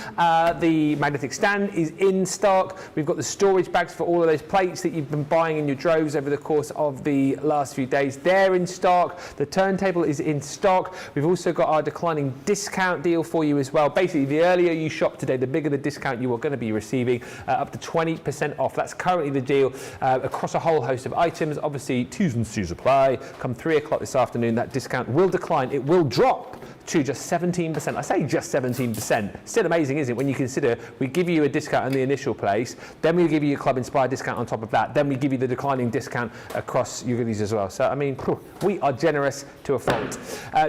The magnetic stand is in stock. We've got the storage bags for all of those plates that you've been buying in your droves over the course of the last few days. They're in stock. The turntable is in stock. We've also got our declining discount deal for you as well. Basically, the earlier you shop today, the bigger the discount you are going to be receiving, up to 20% off. That's currently the deal across a whole host of items. Obviously, T's and C's apply. Come 3 o'clock this afternoon, that discount will decline. It will drop to just 17%. I say just 17%. Still amazing, isn't it? When you consider we give you a discount on the initial place, then we give you a Club Inspired discount on top of that, then we give you the declining discount across your goodies as well. So, I mean, we are generous to a fault.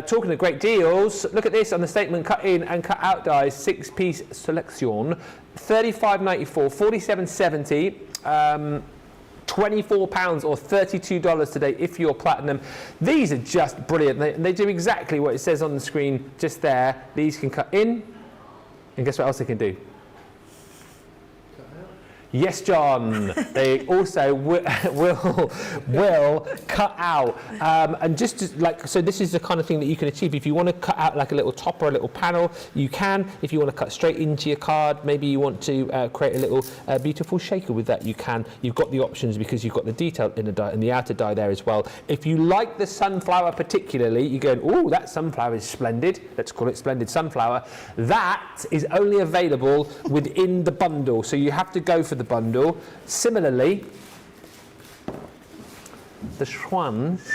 Talking of great deals, look at this on the statement cut in and cut out dies, 6-piece selection, $35.94, $47.70. £24 or $32 today if you're platinum. These are just brilliant. They do exactly what it says on the screen just there. These can cut in, and guess what else they can do? Yes, John. They also will cut out, and just like so. This is the kind of thing that you can achieve if you want to cut out like a little top or a little panel. You can. If you want to cut straight into your card, maybe you want to create a little beautiful shaker with that. You can. You've got the options because you've got the detail in the die and the outer die there as well. If you like the sunflower particularly, you go, oh, that sunflower is splendid. Let's call it splendid sunflower. That is only available within the bundle, so you have to go for the bundle. Similarly, the swans,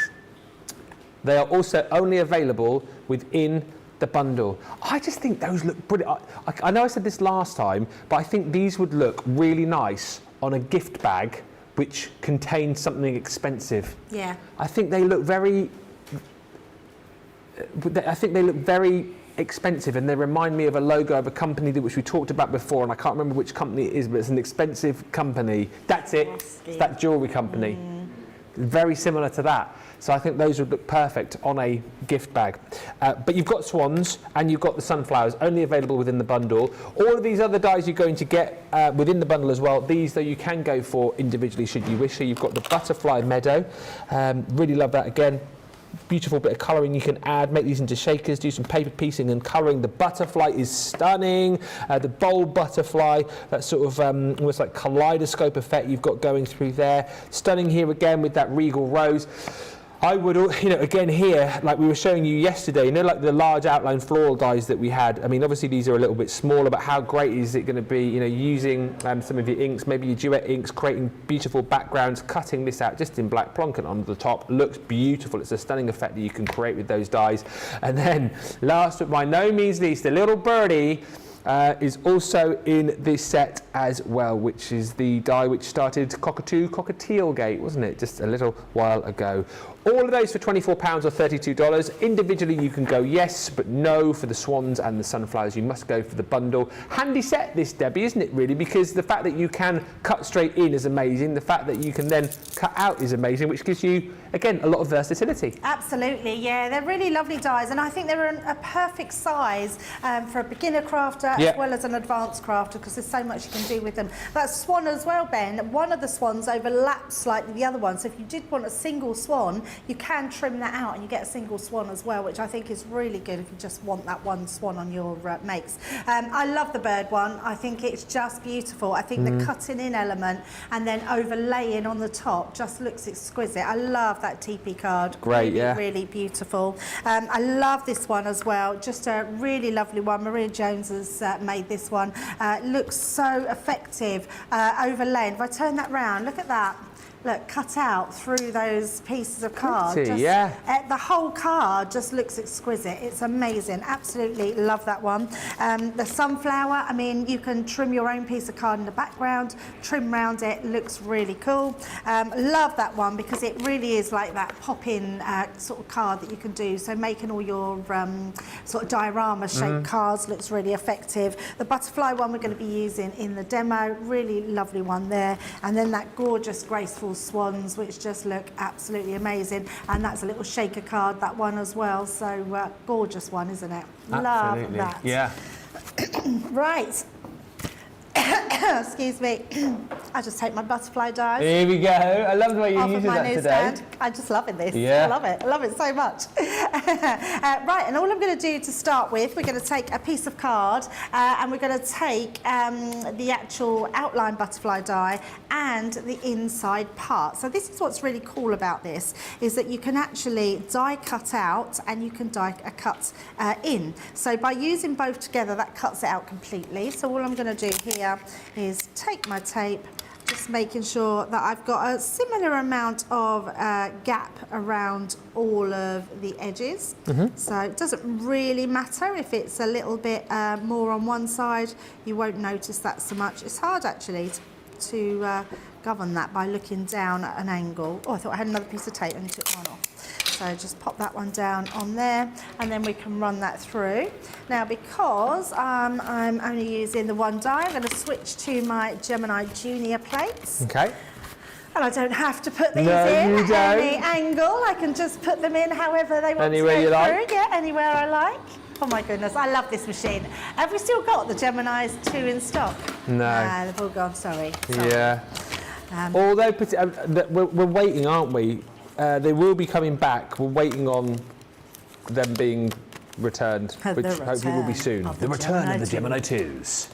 they are also only available within the bundle. I just think those look brilliant. I know I said this last time, but I think these would look really nice on a gift bag which contains something expensive. Yeah. I think they look very expensive, and they remind me of a logo of a company which we talked about before, and I can't remember which company it is, but it's an expensive company. That's it. It's that jewellery company. Very similar to that. So I think those would look perfect on a gift bag. But you've got swans and you've got the sunflowers, only available within the bundle. All of these other dies you're going to get within the bundle as well. These, though, you can go for individually should you wish. So you've got the butterfly meadow. Really love that again. Beautiful bit of colouring you can add, make these into shakers, do some paper piecing and colouring. The butterfly is stunning. The bold butterfly, that sort of almost like kaleidoscope effect you've got going through there. Stunning here again with that regal rose. I would, again here, like we were showing you yesterday, like the large outline floral dies that we had. I mean, obviously these are a little bit smaller, but how great is it going to be, using some of your inks, maybe your duet inks, creating beautiful backgrounds, cutting this out just in black plonking on the top. Looks beautiful. It's a stunning effect that you can create with those dies. And then, last but by no means least, a little birdie is also in this set as well, which is the die which started Cockatiel Gate, wasn't it? Just a little while ago. All of those for £24 or $32. Individually you can go yes, but no for the swans and the sunflowers. You must go for the bundle. Handy set this, Debbie, isn't it really? Because the fact that you can cut straight in is amazing. The fact that you can then cut out is amazing, which gives you, again, a lot of versatility. Absolutely, yeah. They're really lovely dies, and I think they're a perfect size for a beginner crafter as well as an advanced crafter, because there's so much you can do with them. That swan as well, Ben, one of the swans overlaps slightly the other one, so if you did want a single swan, you can trim that out and you get a single swan as well, which I think is really good if you just want that one swan on your makes. I love the bird one. I think it's just beautiful. I think the cutting in element and then overlaying on the top just looks exquisite. I love that TP card. Great, really, yeah. Really beautiful. I love this one as well. Just a really lovely one. Maria Jones has made this one. Looks so effective overlaying. If I turn that round, look at that. Look, cut out through those pieces of card. Pretty, yeah. The whole card just looks exquisite. It's amazing. Absolutely love that one. The sunflower, I mean, you can trim your own piece of card in the background, trim round it, looks really cool. Love that one because it really is like that pop-in sort of card that you can do. So making all your sort of diorama-shaped cards looks really effective. The butterfly one we're going to be using in the demo, really lovely one there. And then that gorgeous, graceful swans, which just look absolutely amazing, and that's a little shaker card, that one as well, so gorgeous one, isn't it? Absolutely. Love that. Yeah. Right. Excuse me. I just take my butterfly dies. Here we go. I love the way you're using that today. Stand. I'm just loving this. Yeah. I love it. I love it so much. Right, and all I'm going to do to start with, we're going to take a piece of card and we're going to take the actual outline butterfly die and the inside part. So this is what's really cool about this, is that you can actually die cut out and you can die cut in. So by using both together, that cuts it out completely. So all I'm going to do here is take my tape, just making sure that I've got a similar amount of gap around all of the edges. So it doesn't really matter if it's a little bit more on one side. You won't notice that so much. It's hard actually to govern that by looking down at an angle. Oh, I thought I had another piece of tape and took one off. So just pop that one down on there and then we can run that through. Now because I'm only using the one die, I'm going to switch to my Gemini Junior plates. Okay. And I don't have to put these in any angle. I can just put them in however they want anywhere to go you through. like. Yeah, anywhere I like. Oh my goodness, I love this machine. Have we still got the Geminis 2 in stock? No. They've all gone, sorry. Yeah. Although we're waiting, aren't we? They will be coming back. We're waiting on them being returned, which hopefully will be soon. The return of the Gemini 2s.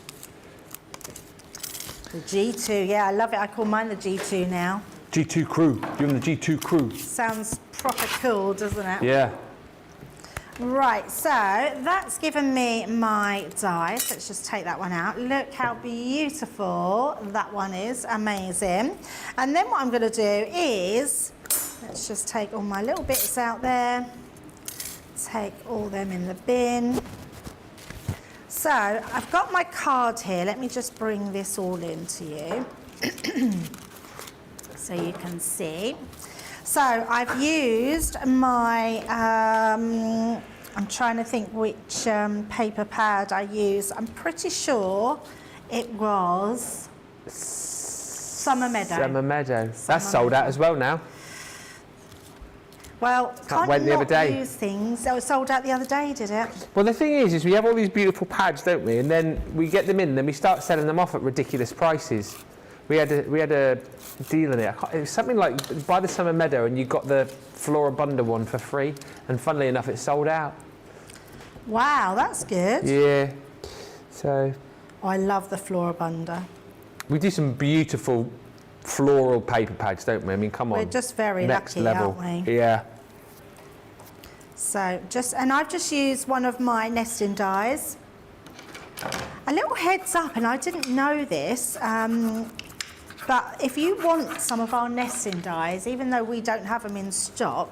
The G2, yeah, I love it. I call mine the G2 now. G2 crew. You're in the G2 crew. Sounds proper cool, doesn't it? Yeah. Right, so that's given me my dies. Let's just take that one out. Look how beautiful that one is. Amazing. And then what I'm going to do is, let's just take all my little bits out there. Take all them in the bin. So I've got my card here. Let me just bring this all into you so you can see. So I've used my, I'm trying to think which paper pad I used. I'm pretty sure it was Summer Meadow. Summer Meadow. That's sold out as well now. Well, can't went you the other not day. use things? It was sold out the other day, did it? Well, the thing is we have all these beautiful pads, don't we? And then we get them in, and then we start selling them off at ridiculous prices. We had a deal in it. It was something like buy the Summer Meadow and you got the Floribunda one for free. And funnily enough, it's sold out. Wow, that's good. Yeah. So. Oh, I love the Floribunda. We do some beautiful floral paper pads, don't we? I mean, come on. We're just very Next lucky, level. aren't we? Yeah. So and I've just used one of my nesting dies. A little heads up, and I didn't know this, but if you want some of our nesting dies, even though we don't have them in stock,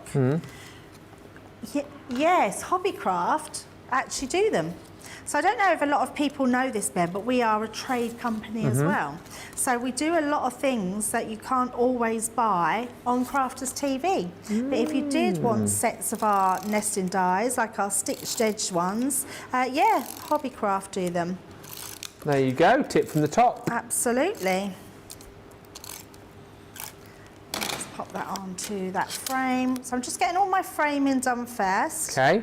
yes, Hobbycraft actually do them. So I don't know if a lot of people know this, Ben, but we are a trade company as well. So we do a lot of things that you can't always buy on Crafters TV. But if you did want sets of our nesting dies, like our stitched edge ones, yeah, Hobbycraft do them. There you go, tip from the top. Absolutely. Let's pop that onto that frame. So I'm just getting all my framing done first. Okay.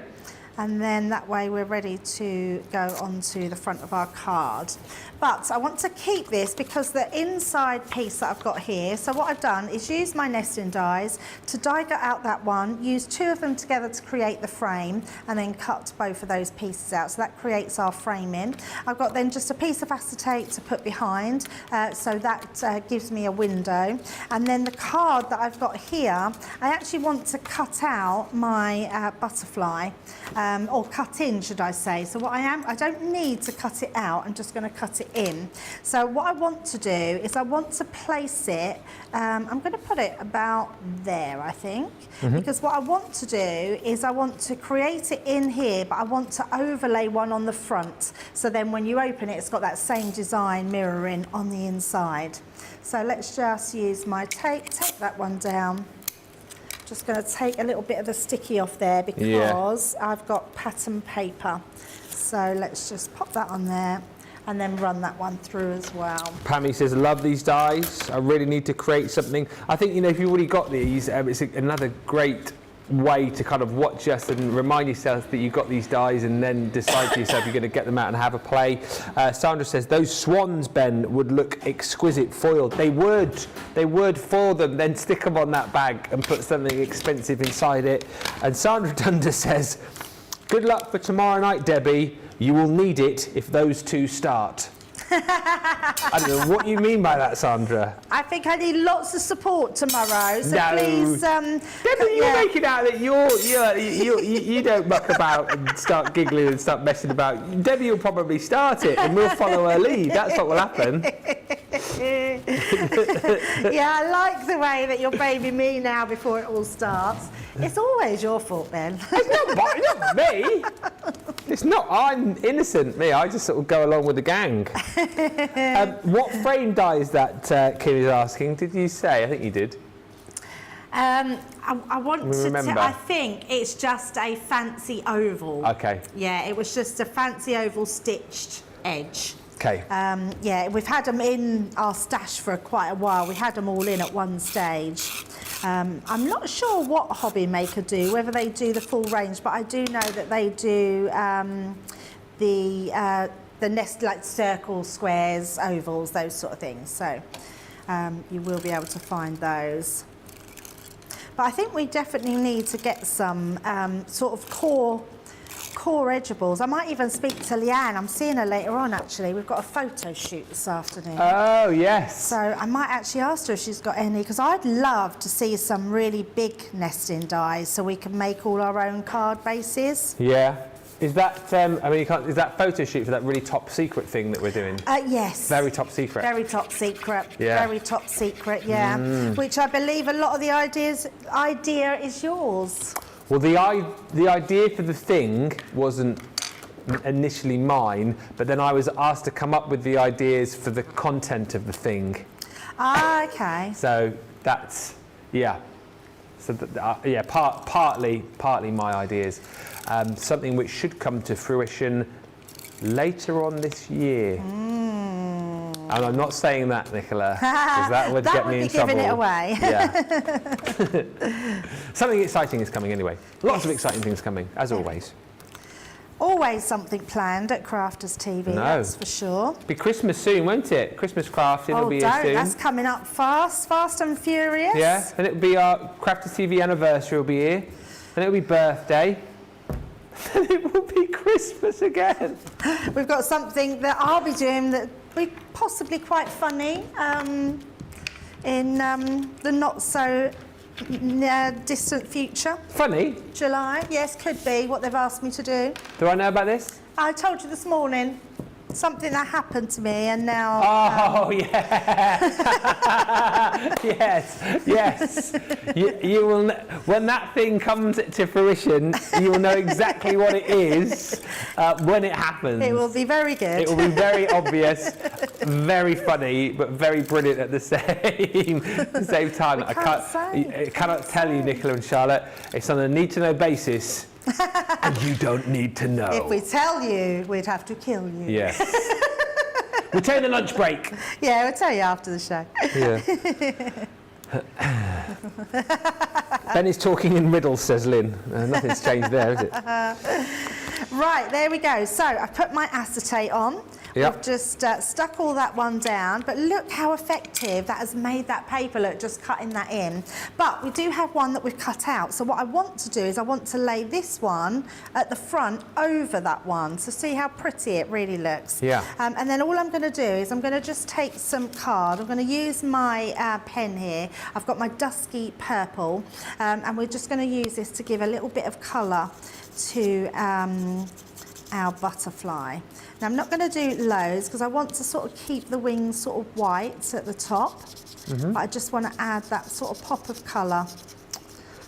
And then that way we're ready to go onto the front of our card. But I want to keep this because the inside piece that I've got here, so what I've done is use my nesting dies to die cut out that one, use 2 of them together to create the frame, and then cut both of those pieces out. So that creates our framing. I've got then just a piece of acetate to put behind, so that gives me a window. And then the card that I've got here, I actually want to cut out my butterfly, or cut in, should I say. So what I don't need to cut it out, I'm just going to cut it in. So what I want to do is I want to place it, I'm going to put it about there, I think, because what I want to do is I want to create it in here, but I want to overlay one on the front. So then when you open it, it's got that same design mirroring on the inside. So let's just use my tape, take that one down. Just going to take a little bit of the sticky off there because I've got pattern paper. So let's just pop that on there and then run that one through as well. Pammy says, love these dies. I really need to create something. I think, you know, if you've already got these, it's another great way to kind of watch us and remind yourself that you've got these dies and then decide to yourself you're going to get them out and have a play. Sandra says, those swans, Ben, would look exquisite foiled. They would foil them, then stick them on that bag and put something expensive inside it. And Sandra Dunder says, good luck for tomorrow night, Debbie. You will need it if those 2 start. I don't know what you mean by that, Sandra. I think I need lots of support tomorrow, so please... Debbie, you're making out that you don't muck about and start giggling and start messing about. Debbie will probably start it and we'll follow her lead. That's what will happen. Yeah, I like the way that you're blaming me now before it all starts. It's always your fault, Ben. It's not me. It's not. I'm innocent, me. I just sort of go along with the gang. What frame die is that, Kim is asking? Did you say? I think you did. I want to. I think it's just a fancy oval. Okay. Yeah, it was just a fancy oval stitched edge. Okay. Yeah, we've had them in our stash for quite a while. We had them all in at one stage. I'm not sure what Hobby Maker do, whether they do the full range, but I do know that they do the nest, like circles, squares, ovals, those sort of things. So you will be able to find those. But I think we definitely need to get some sort of core edgeables. I might even speak to Leanne. I'm seeing her later on, actually. We've got a photo shoot this afternoon. Oh, yes. So I might actually ask her if she's got any, because I'd love to see some really big nesting dies so we can make all our own card bases. Yeah. Is that, I mean, is that photo shoot for that really top secret thing that we're doing? Yes. Very top secret. Very top secret. Yeah. Very top secret, yeah. Which I believe a lot of the idea is yours. Well, the idea for the thing wasn't initially mine, but then I was asked to come up with the ideas for the content of the thing. Ah, okay. So that's, yeah. So yeah, partly my ideas. Something which should come to fruition later on this year. And I'm not saying that, Nicola, because that would get me in trouble. That would be giving it away. Yeah. Something exciting is coming anyway. Lots of exciting things coming, as always. Always something planned at Crafters TV, that's for sure. It'll be Christmas soon, won't it? Christmas crafting will be here soon. That's coming up fast and furious. Yeah, and it'll be our Crafters TV anniversary will be here, and it'll be birthday. And it will be Christmas again. We've got something that I'll be doing that will be possibly quite funny in the not so distant future. Funny? July, yes, could be what they've asked me to do. Do I know about this? I told you this morning. something that happened to me, and now. Oh yeah. yes. You will when that thing comes to fruition, you will know exactly what it is when it happens. It will be very good. It will be very obvious, very funny, but very brilliant at the same time. I cannot tell you, Nicola and Charlotte. It's on a need-to-know basis. And you don't need to know. If we tell you, we'd have to kill you. Yes. We'll take the lunch break. Yeah, we'll tell you after the show. Yeah. Ben is talking in riddles, says Lynn. Nothing's changed there, is it? Right, there we go. So I've put my acetate on. Yep. We've just stuck all that one down, but look how effective that has made that paper look, just cutting that in. But we do have one that we've cut out. So what I want to do is I want to lay this one at the front over that one. So see how pretty it really looks. Yeah. And then all I'm going to do is I'm going to just take some card. I'm going to use my pen here. I've got my dusky purple, and we're just going to use this to give a little bit of colour to our butterfly. Now I'm not going to do loads because I want to sort of keep the wings sort of white at the top, but I just want to add that sort of pop of colour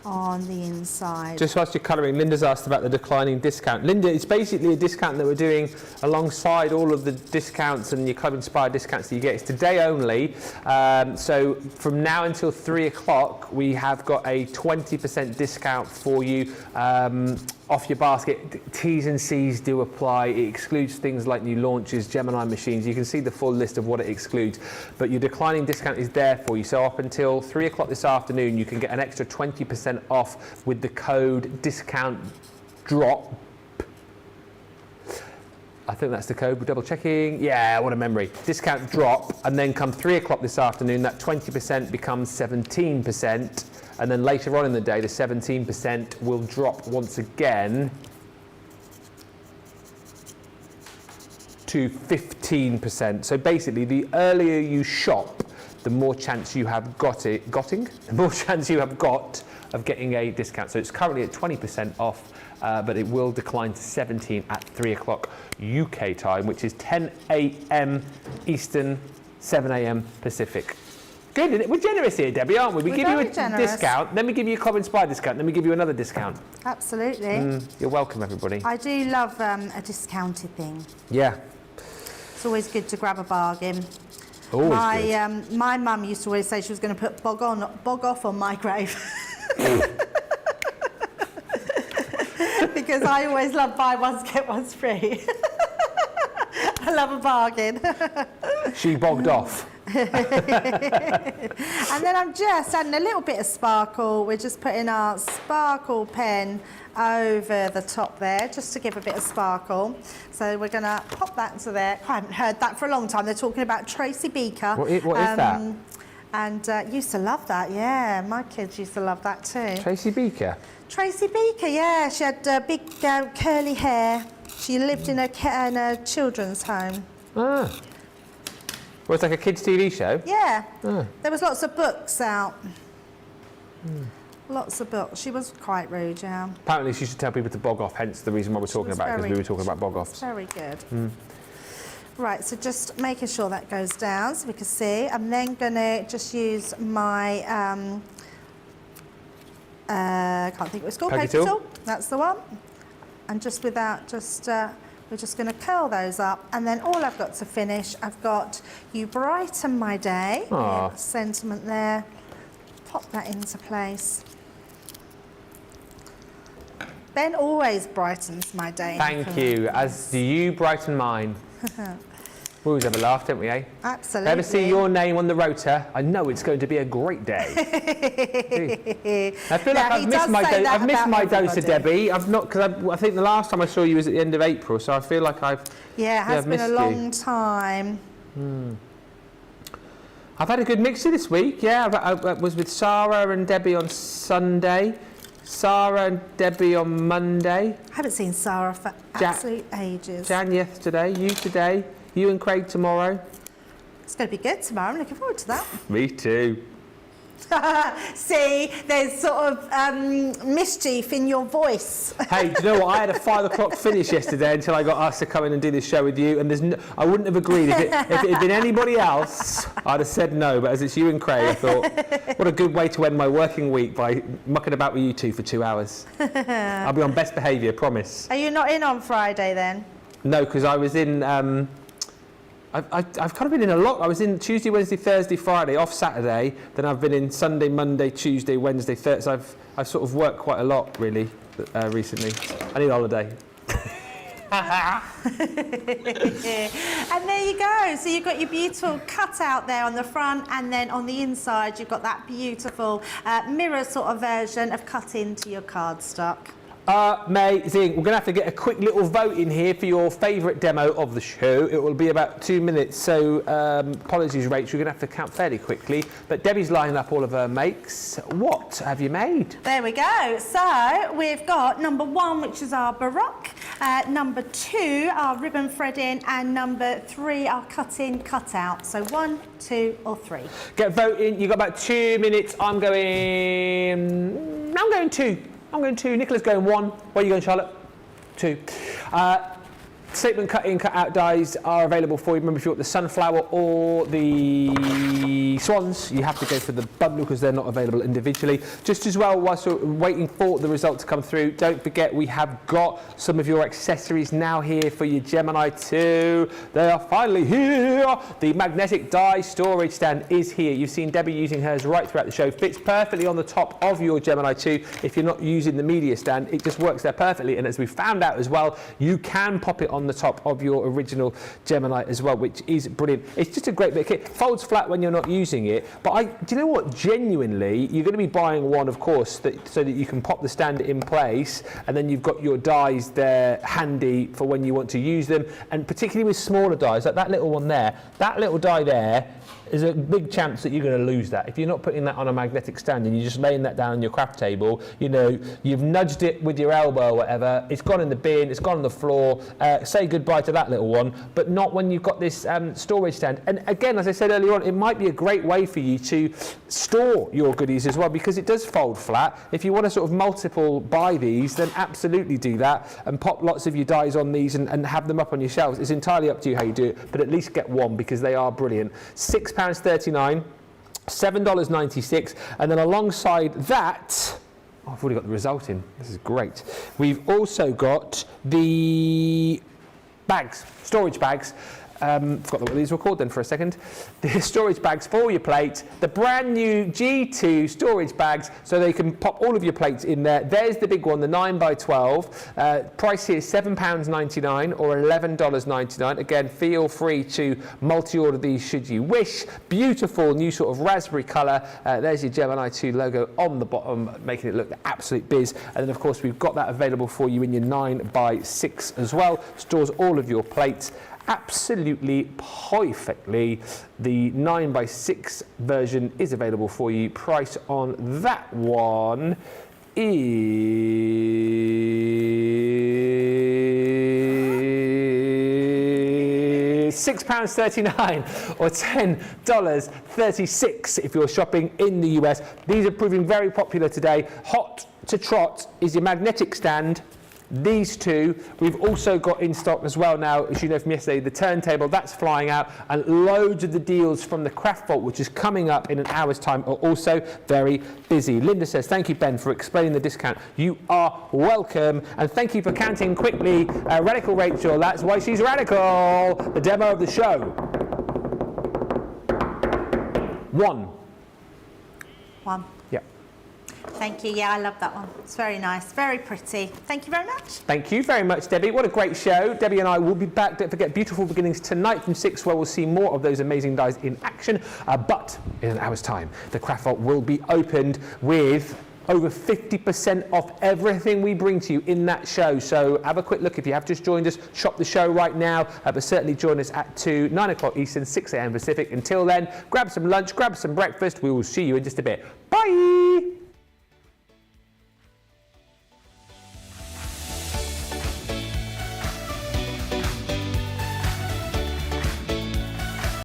on the inside. Just whilst you're colouring, Linda's asked about the declining discount. Linda, it's basically a discount that we're doing alongside all of the discounts and your club inspired discounts that you get. It's today only, so from now until 3 o'clock we have got a 20% discount for you off your basket. T's and C's do apply. It excludes things like new launches, Gemini machines. You can see the full list of what it excludes, but your declining discount is there for you. So up until 3 o'clock this afternoon, you can get an extra 20% off with the code discount drop. I think that's the code. We're double checking. Yeah, what a memory. Discount drop, and then come 3 o'clock this afternoon, that 20% becomes 17%. And then later on in the day, the 17% will drop once again to 15%. So basically, the earlier you shop, the more chance you have the more chance you have got of getting a discount. So it's currently at 20% off, but it will decline to 17 at 3 o'clock UK time, which is 10 a.m. Eastern, 7 a.m. Pacific. Good, isn't it? We're generous here, Debbie, aren't we? We give you a discount, then we give you a club inspired discount, then we give you another discount. Absolutely. You're welcome, everybody. I do love a discounted thing. Yeah. It's always good to grab a bargain. Always good. My mum used to always say she was going to put bog off on my grave. Because I always love buy ones, get ones free. I love a bargain. She bogged off. And then I'm just adding a little bit of sparkle. We're just putting our sparkle pen over the top there, just to give a bit of sparkle. So we're going to pop that into there. I haven't heard that for a long time. They're talking about Tracy Beaker. What is that? And used to love that, yeah. My kids used to love that too. Tracy Beaker? Tracy Beaker, yeah. She had big curly hair. She lived in a children's home. Ah. Well, it's like a kids' TV show? Yeah. Ah. There was lots of books out. Lots of books. She was quite rude, yeah. Apparently she should tell people to bog off, hence the reason why we're talking about it, because we were talking about bog offs. Very good. Right, so just making sure that goes down so we can see. I'm then going to just use my, can't think what it's called, Poker tool. That's the one. And just without, we're just going to curl those up. And then all I've got to finish, I've got You Brighten My Day. Yeah, sentiment there. Pop that into place. Ben always brightens my day. Thank you, as do you brighten mine. We always have a laugh, don't we, eh? Absolutely. If I ever see your name on the rota, I know it's going to be a great day. I feel like I've missed my dose of Debbie. I've not, because I think the last time I saw you was at the end of April, so I feel like I've Yeah, it has been a long time. I've had a good mixer this week, yeah. I was with Sarah and Debbie on Sunday, Sarah and Debbie on Monday. I haven't seen Sarah for absolute ages. Jan yesterday, you today, you and Craig tomorrow. It's going to be good tomorrow. I'm looking forward to that. Me too. See, there's sort of mischief in your voice. Hey, do you know what? I had a 5 o'clock finish yesterday until I got asked to come in and do this show with you, and I wouldn't have agreed. If it had been anybody else, I'd have said no, but as it's you and Craig, I thought, what a good way to end my working week by mucking about with you two for 2 hours. I'll be on best behaviour, promise. Are you not in on Friday then? No, because I was in... I've kind of been in a lot. I was in Tuesday, Wednesday, Thursday, Friday, off Saturday. Then I've been in Sunday, Monday, Tuesday, Wednesday, Thursday. So I've sort of worked quite a lot, really, recently. I need a holiday. And there you go. So you've got your beautiful cutout there on the front, and then on the inside you've got that beautiful mirror sort of version of cut into your cardstock. Amazing. We're going to have to get a quick little vote in here for your favourite demo of the show. It will be about 2 minutes, so apologies, Rachel, you're going to have to count fairly quickly. But Debbie's lining up all of her makes. What have you made? There we go. So we've got number 1, which is our Baroque, number 2, our ribbon threading, and number 3, our cut-in, cut-out. So 1, 2 or 3. Get voting. You've got about 2 minutes. I'm going 2. I'm going 2. Nicola's going 1. Where are you going, Charlotte? 2. Statement cut-in, cut-out dies are available for you. Remember, if you want the sunflower or the swans, you have to go for the bundle because they're not available individually. Just as well, whilst we're waiting for the result to come through, don't forget we have got some of your accessories now here for your Gemini 2. They are finally here. The magnetic die storage stand is here. You've seen Debbie using hers right throughout the show. Fits perfectly on the top of your Gemini 2. If you're not using the media stand, it just works there perfectly. And as we found out as well, you can pop it on the top of your original Gemini as well, which is brilliant. It's just a great bit of kit. Folds flat when you're not using it, but do you know what? Genuinely, you're going to be buying one, of course, so that you can pop the stand in place, and then you've got your dies there handy for when you want to use them, and particularly with smaller dies, like that little one there, that little die there, there's a big chance that you're going to lose that. If you're not putting that on a magnetic stand and you're just laying that down on your craft table, you know, you've nudged it with your elbow or whatever, it's gone in the bin, it's gone on the floor, say goodbye to that little one, but not when you've got this storage stand. And again, as I said earlier on, it might be a great way for you to store your goodies as well, because it does fold flat. If you want to sort of multiple buy these, then absolutely do that and pop lots of your dies on these and have them up on your shelves. It's entirely up to you how you do it, but at least get one because they are brilliant. £6.39, $7.96, and then alongside that, I've already got the result in. This is great. We've also got the bags, storage bags. Forgot what these were called then for a second. The storage bags for your plate, the brand new G2 storage bags, so they can pop all of your plates in there. There's the big one, the 9x12. Price here is £7.99 or $11.99. Again, feel free to multi-order these should you wish. Beautiful new sort of raspberry colour. There's your Gemini 2 logo on the bottom, making it look the absolute biz. And then of course we've got that available for you in your 9x6 as well. Stores all of your plates absolutely perfectly. The 9x6 version is available for you. Price on that one is £6.39 or $10.36 if you're shopping in the US. These are proving very popular today. Hot to trot is your magnetic stand. These two we've also got in stock as well now, as you know from yesterday, the turntable, that's flying out, and loads of the deals from the Craft Vault, which is coming up in an hour's time, are also very busy. Linda says, thank you, Ben, for explaining the discount. You are welcome, and thank you for counting quickly. Radical Rachel, that's why she's radical. The demo of the show. 1. Yeah. Thank you. Yeah, I love that one. It's very nice, very pretty. Thank you very much. Thank you very much, Debbie. What a great show. Debbie and I will be back. Don't forget Beautiful Beginnings tonight from 6, where we'll see more of those amazing dies in action. But in an hour's time, the Craft Vault will be opened with over 50% off everything we bring to you in that show. So have a quick look if you have just joined us. Shop the show right now, but certainly join us at 2, 9 o'clock Eastern, 6 a.m. Pacific. Until then, grab some lunch, grab some breakfast. We will see you in just a bit. Bye!